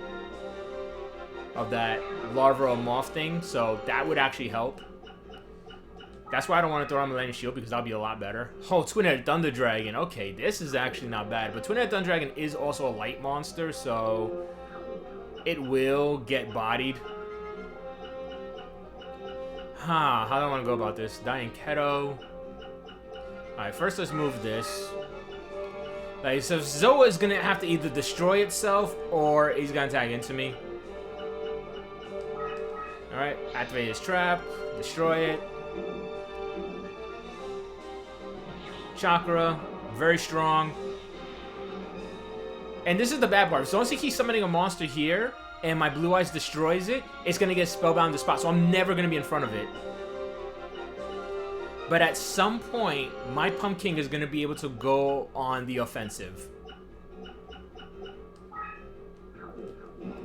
of that Larva Moth thing, so that would actually help. That's why I don't want to throw on Millennium Shield, because that'll be a lot better. Oh, Twin-Headed Thunder Dragon. Okay, this is actually not bad, but Twin-Headed Thunder Dragon is also a light monster, so it will get bodied. Huh, how do I want to go about this? Dying Keto. Alright, first let's move this. Like, so Zoa is gonna have to either destroy itself or he's gonna tag into me. Alright, activate his trap, destroy it. Chakra, very strong. And this is the bad part. So once he keeps summoning a monster here, and my Blue Eyes destroys it, it's gonna get spellbound to spot, so I'm never gonna be in front of it. But at some point, my Pumpkin is gonna be able to go on the offensive.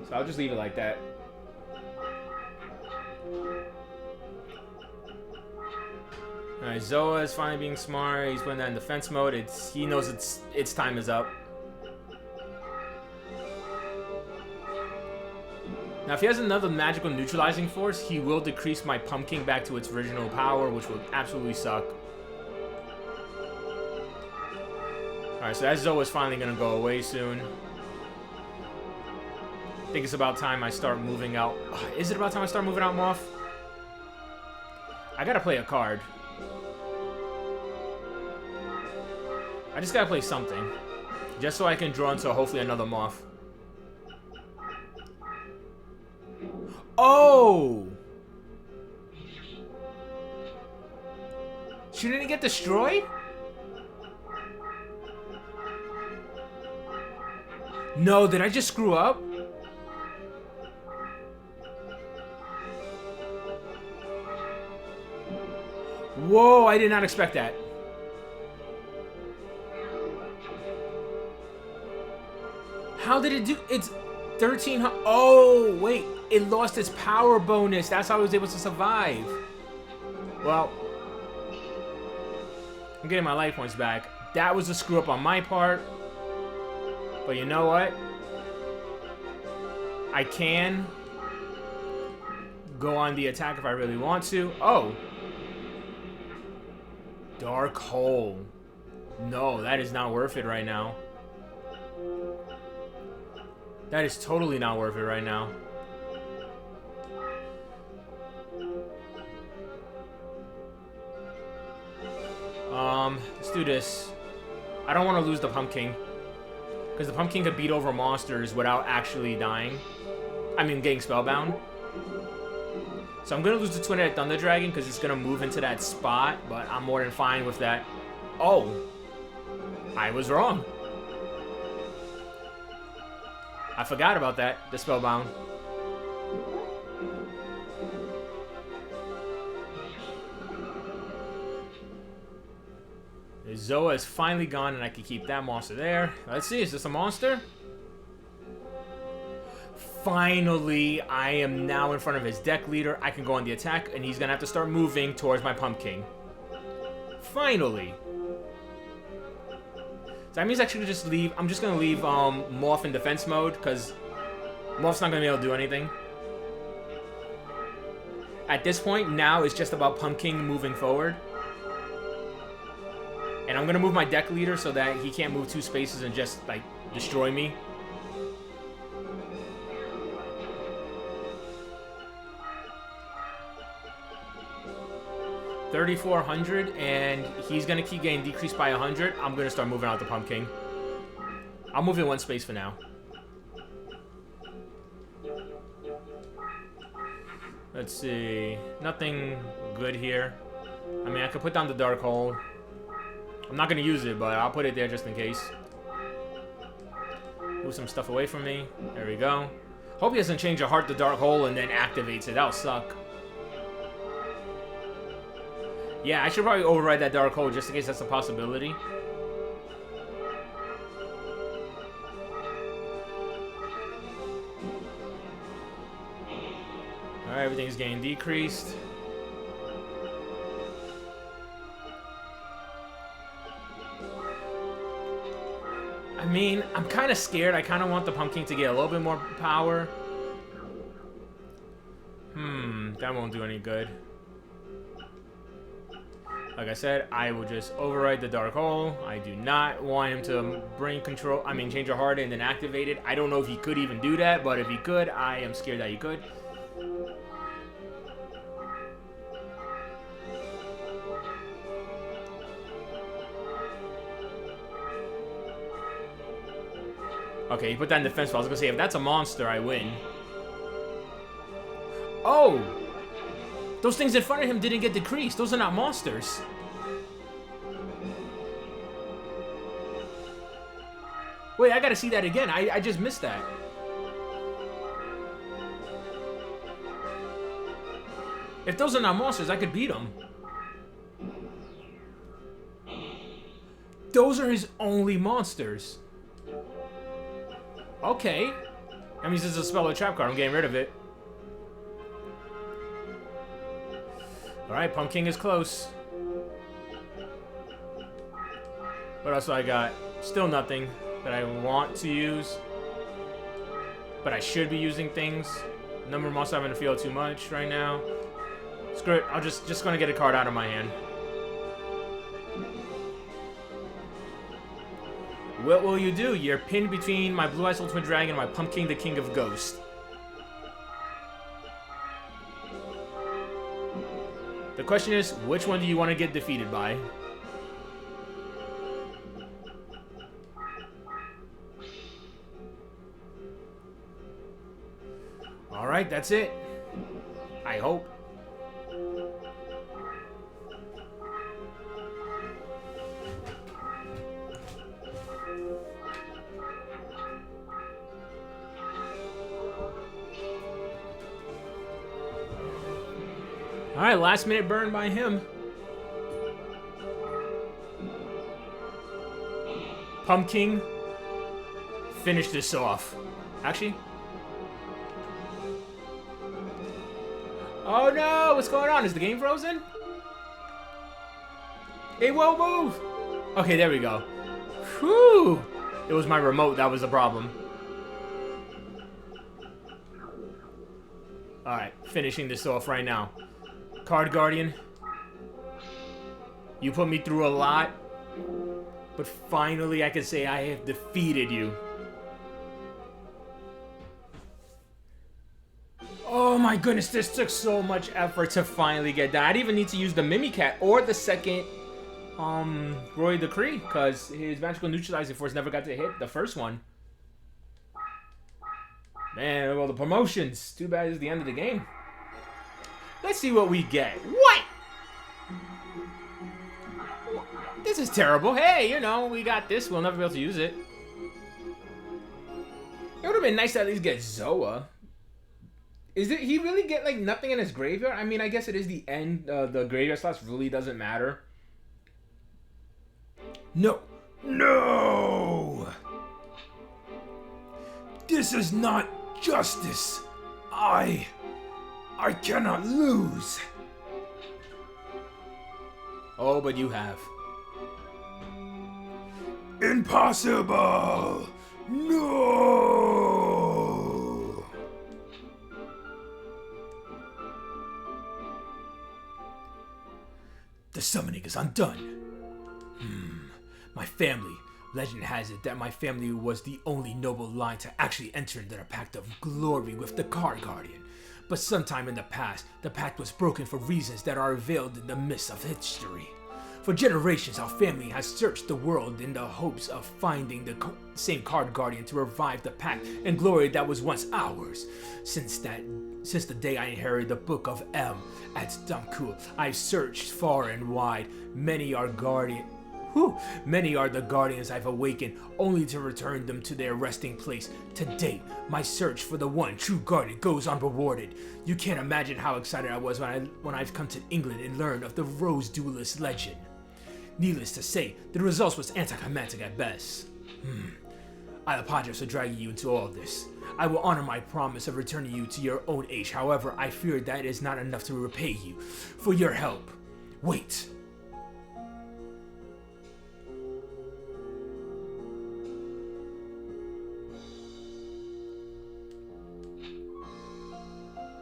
So I'll just leave it like that. Alright, Zoa is finally being smart. He's putting that in defense mode. He knows its time is up. Now, if he has another magical neutralizing force, he will decrease my Pumpkin back to its original power, which will absolutely suck. Alright, so that Zoa is finally going to go away soon. I think it's about time I start moving out. Is it about time I start moving out Moth? I gotta play a card. I just gotta play something. Just so I can draw into hopefully another Moth. Oh! Shouldn't it get destroyed? No, did I just screw up? Whoa, I did not expect that. How did it do? It's 1300. Oh, wait. It lost its power bonus. That's how it was able to survive. Well, I'm getting my life points back. That was a screw up on my part. But you know what? I can go on the attack if I really want to. Oh. Dark Hole. No, that is not worth it right now. That is totally not worth it right now. Let's do this. I don't want to lose the Pumpkin. Because the Pumpkin could beat over monsters without actually dying. I mean, getting spellbound. So I'm going to lose the Twin-Headed Thunder Dragon because it's going to move into that spot. But I'm more than fine with that. Oh. I was wrong. I forgot about that. The spellbound. Zoa is finally gone and I can keep that monster there. Let's see, is this a monster? Finally, I am now in front of his deck leader. I can go on the attack and he's gonna have to start moving towards my Pumpkin. Finally. So that means I should just leave. I'm just gonna leave Morph in defense mode because Morph's not gonna be able to do anything. At this point, now it's just about Pumpkin moving forward. And I'm going to move my deck leader so that he can't move 2 spaces and just, like, destroy me. $3,400, and he's going to keep getting decreased by 100. I'm going to start moving out the Pumpkin. I'll move in 1 space for now. Let's see. Nothing good here. I mean, I could put down the Dark Hole. I'm not going to use it, but I'll put it there just in case. Move some stuff away from me. There we go. Hope he doesn't change a Heart to Dark Hole and then activates it. That'll suck. Yeah, I should probably override that Dark Hole just in case that's a possibility. Alright, everything's getting decreased. I mean, I'm kind of scared. I kind of want the Pumpkin to get a little bit more power. That won't do any good. Like I said, I will just override the Dark Hole. I do not want him to bring control. I mean, change a heart and then activate it. I don't know if he could even do that, but if he could, I am scared that he could. Okay, you put that in defense. I was gonna say, if that's a monster, I win. Oh! Those things in front of him didn't get decreased. Those are not monsters. Wait, I gotta see that again. I just missed that. If those are not monsters, I could beat them. Those are his only monsters. Okay. That means this is a spell or trap card. I'm getting rid of it. Alright, Pumpkin is close. What else do I got? Still nothing that I want to use. But I should be using things. Number of monsters I'm going to feel too much right now. Screw it. I'll just going to get a card out of my hand. What will you do? You're pinned between my Blue Eyes Ultimate Dragon and my Pumpkin, the King of Ghosts. The question is, which one do you want to get defeated by? Alright, that's it. I hope. Alright, last minute burn by him. Pumpkin. Finish this off. Actually. Oh no! What's going on? Is the game frozen? It won't move! Okay, there we go. Whew! It was my remote that was the problem. Alright, finishing this off right now. Card Guardian. You put me through a lot. But finally I can say I have defeated you. Oh my goodness, this took so much effort to finally get that. I didn't even need to use the Mimicat or the second Royal Decree, because his magical neutralizing force never got to hit the first one. Man, well, the promotions. Too bad it's the end of the game. Let's see what we get. What? This is terrible. Hey, you know, we got this. We'll never be able to use it. It would have been nice to at least get Zoa. Is it? He really get like nothing in his graveyard? I mean, I guess it is the end. The graveyard slots really doesn't matter. No. No! This is not justice. I cannot lose. Oh, but you have. Impossible! No! The summoning is undone. My family. Legend has it that my family was the only noble line to actually enter into the Pact of Glory with the Card Guardian. But sometime in the past, the pact was broken for reasons that are veiled in the mists of history. For generations, our family has searched the world in the hopes of finding the same Card Guardian to revive the pact and glory that was once ours. Since the day I inherited the Book of M at Damkul, I've searched far and wide. Many are the guardians I've awakened, only to return them to their resting place. To date, my search for the one true guardian goes unrewarded. You can't imagine how excited I was when I've come to England and learned of the Rose Duelist legend. Needless to say, the results was anticlimactic at best. I apologize for dragging you into all this. I will honor my promise of returning you to your own age. However, I fear that is not enough to repay you for your help. Wait.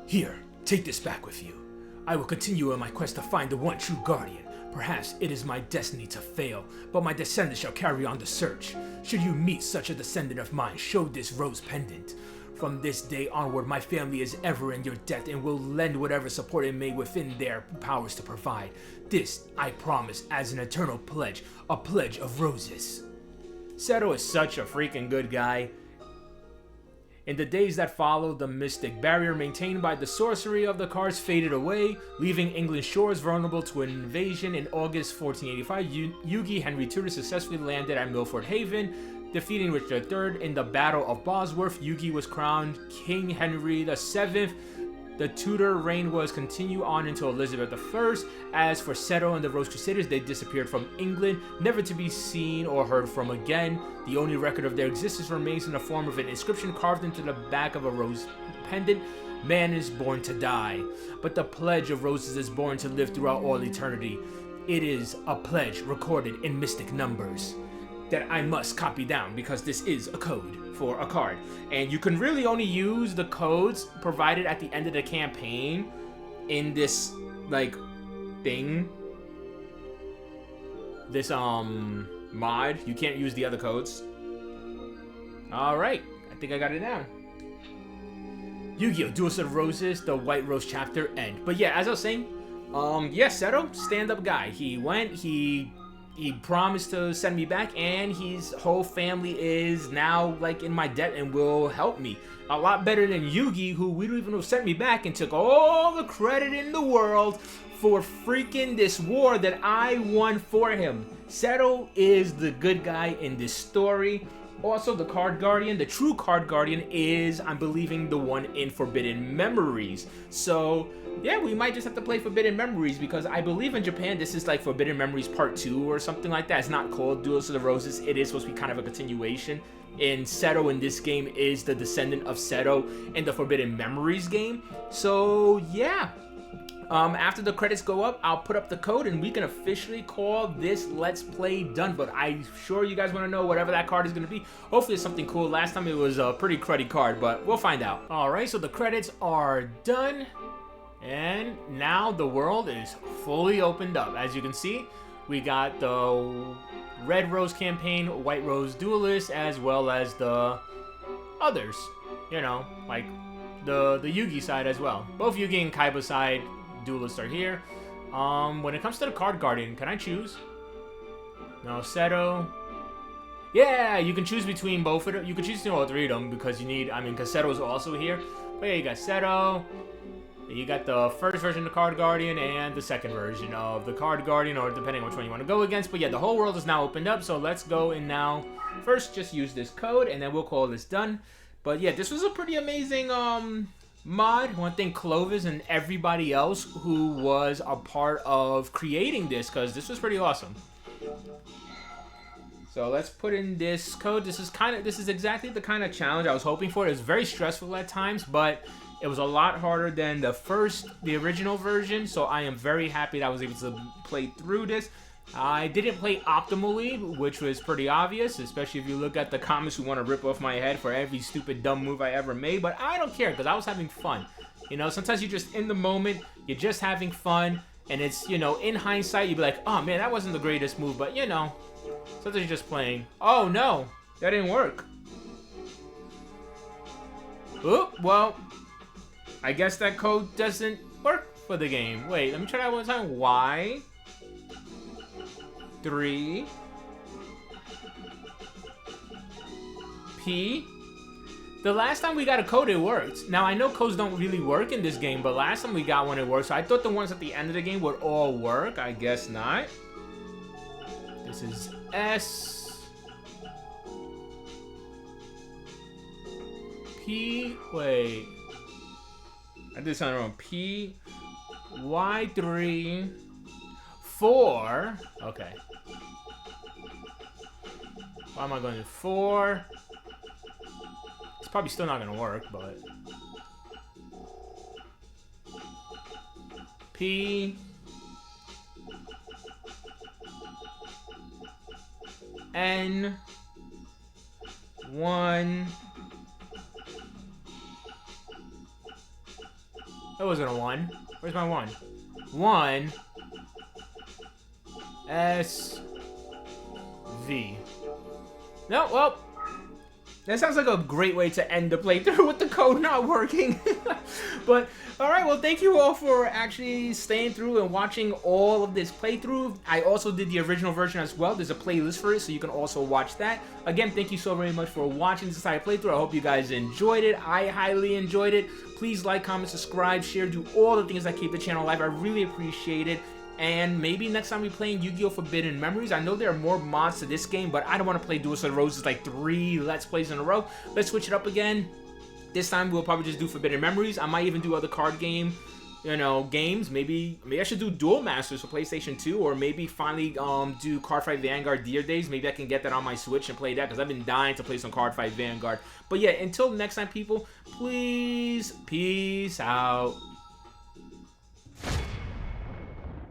Here, take this back with you. I will continue on my quest to find the one true guardian. Perhaps it is my destiny to fail, but my descendants shall carry on the search. Should you meet such a descendant of mine, show this rose pendant. From this day onward, my family is ever in your debt and will lend whatever support it may within their powers to provide. This, I promise, as an eternal pledge, a pledge of roses. Seto is such a freaking good guy. In the days that followed, the mystic barrier maintained by the sorcery of the cards faded away, leaving England's shores vulnerable to an invasion. In August 1485, Yugi Henry Tudor successfully landed at Milford Haven, defeating Richard III. In the Battle of Bosworth, Yugi was crowned King Henry VII. The Tudor reign was continued on until Elizabeth I. As for Seto and the Rose Crusaders, they disappeared from England, never to be seen or heard from again. The only record of their existence remains in the form of an inscription carved into the back of a rose pendant. Man is born to die, but the pledge of roses is born to live throughout all eternity. It is a pledge recorded in mystic numbers that I must copy down because this is a code for a card, and you can really only use the codes provided at the end of the campaign in this like thing, this mod. You can't use the other codes. All right, I think I got it down. Yu-Gi-Oh! Duelist of Roses, the White Rose chapter end. But yeah, as I was saying, yeah, Seto, stand-up guy. He went, he promised to send me back, and his whole family is now like in my debt and will help me a lot better than Yugi, who we don't even know sent me back and took all the credit in the world for freaking this war that I won for him. Seto is the good guy in this story. Also, the card guardian, the true card guardian, is, I'm believing, the one in Forbidden Memories. So yeah, we might just have to play Forbidden Memories, because I believe in Japan this is like Forbidden Memories Part 2 or something like that. It's not called Duelist of the Roses. It is supposed to be kind of a continuation. And Seto in this game is the descendant of Seto in the Forbidden Memories game. So yeah, after the credits go up, I'll put up the code and we can officially call this Let's Play done. But I'm sure you guys want to know whatever that card is going to be. Hopefully it's something cool. Last time it was a pretty cruddy card, but we'll find out. Alright, so the credits are done. And now the world is fully opened up. As you can see, we got the Red Rose campaign, White Rose Duelist, as well as the others. You know, like the Yugi side as well. Both Yugi and Kaiba side Duelists are here. When it comes to the card guardian, can I choose? No, Seto. Yeah, you can choose between both of them. You can choose between all three of them because you need, I mean, because Seto's also here. But yeah, you got Seto. You got the first version of the Card Guardian and the second version of the Card Guardian, or depending on which one you want to go against. But yeah, the whole world is now opened up, so let's go and now first just use this code, and then we'll call this done. But yeah, this was a pretty amazing mod. I want to thank Clovis and everybody else who was a part of creating this, because this was pretty awesome. So let's put in this code. This is exactly the kind of challenge I was hoping for. It was very stressful at times, but it was a lot harder than the original version, so I am very happy that I was able to play through this. I didn't play optimally, which was pretty obvious, especially if you look at the comments who want to rip off my head for every stupid dumb move I ever made, but I don't care, because I was having fun. You know, sometimes you're just in the moment, you're just having fun, and it's, you know, in hindsight, you'd be like, oh man, that wasn't the greatest move, but you know, sometimes you're just playing. Oh no, that didn't work. Oop, well, I guess that code doesn't work for the game. Wait, let me try that one more time. Y 3 P. The last time we got a code, it worked. Now, I know codes don't really work in this game, but last time we got one, it worked. So I thought the ones at the end of the game would all work. I guess not. This is S. P. Wait. I did something wrong. P. Y 3 4. Okay. Why am I going to 4? It's probably still not going to work, but P N 1. That wasn't a 1. Where's my 1? 1 S V. No, well, that sounds like a great way to end the playthrough with the code not working. But, alright, well, thank you all for actually staying through and watching all of this playthrough. I also did the original version as well. There's a playlist for it, so you can also watch that. Again, thank you so very much for watching this entire playthrough. I hope you guys enjoyed it. I highly enjoyed it. Please like, comment, subscribe, share, do all the things that keep the channel alive. I really appreciate it. And maybe next time we play in Yu-Gi-Oh! Forbidden Memories. I know there are more mods to this game, but I don't want to play Duelist of the Roses like 3 Let's Plays in a row. Let's switch it up again. This time we'll probably just do Forbidden Memories. I might even do other card game, games. Maybe I should do Duel Masters for PlayStation 2, or maybe finally do Cardfight Vanguard Deer Days. Maybe I can get that on my Switch and play that, because I've been dying to play some Cardfight Vanguard. But yeah, until next time, people, please, peace out.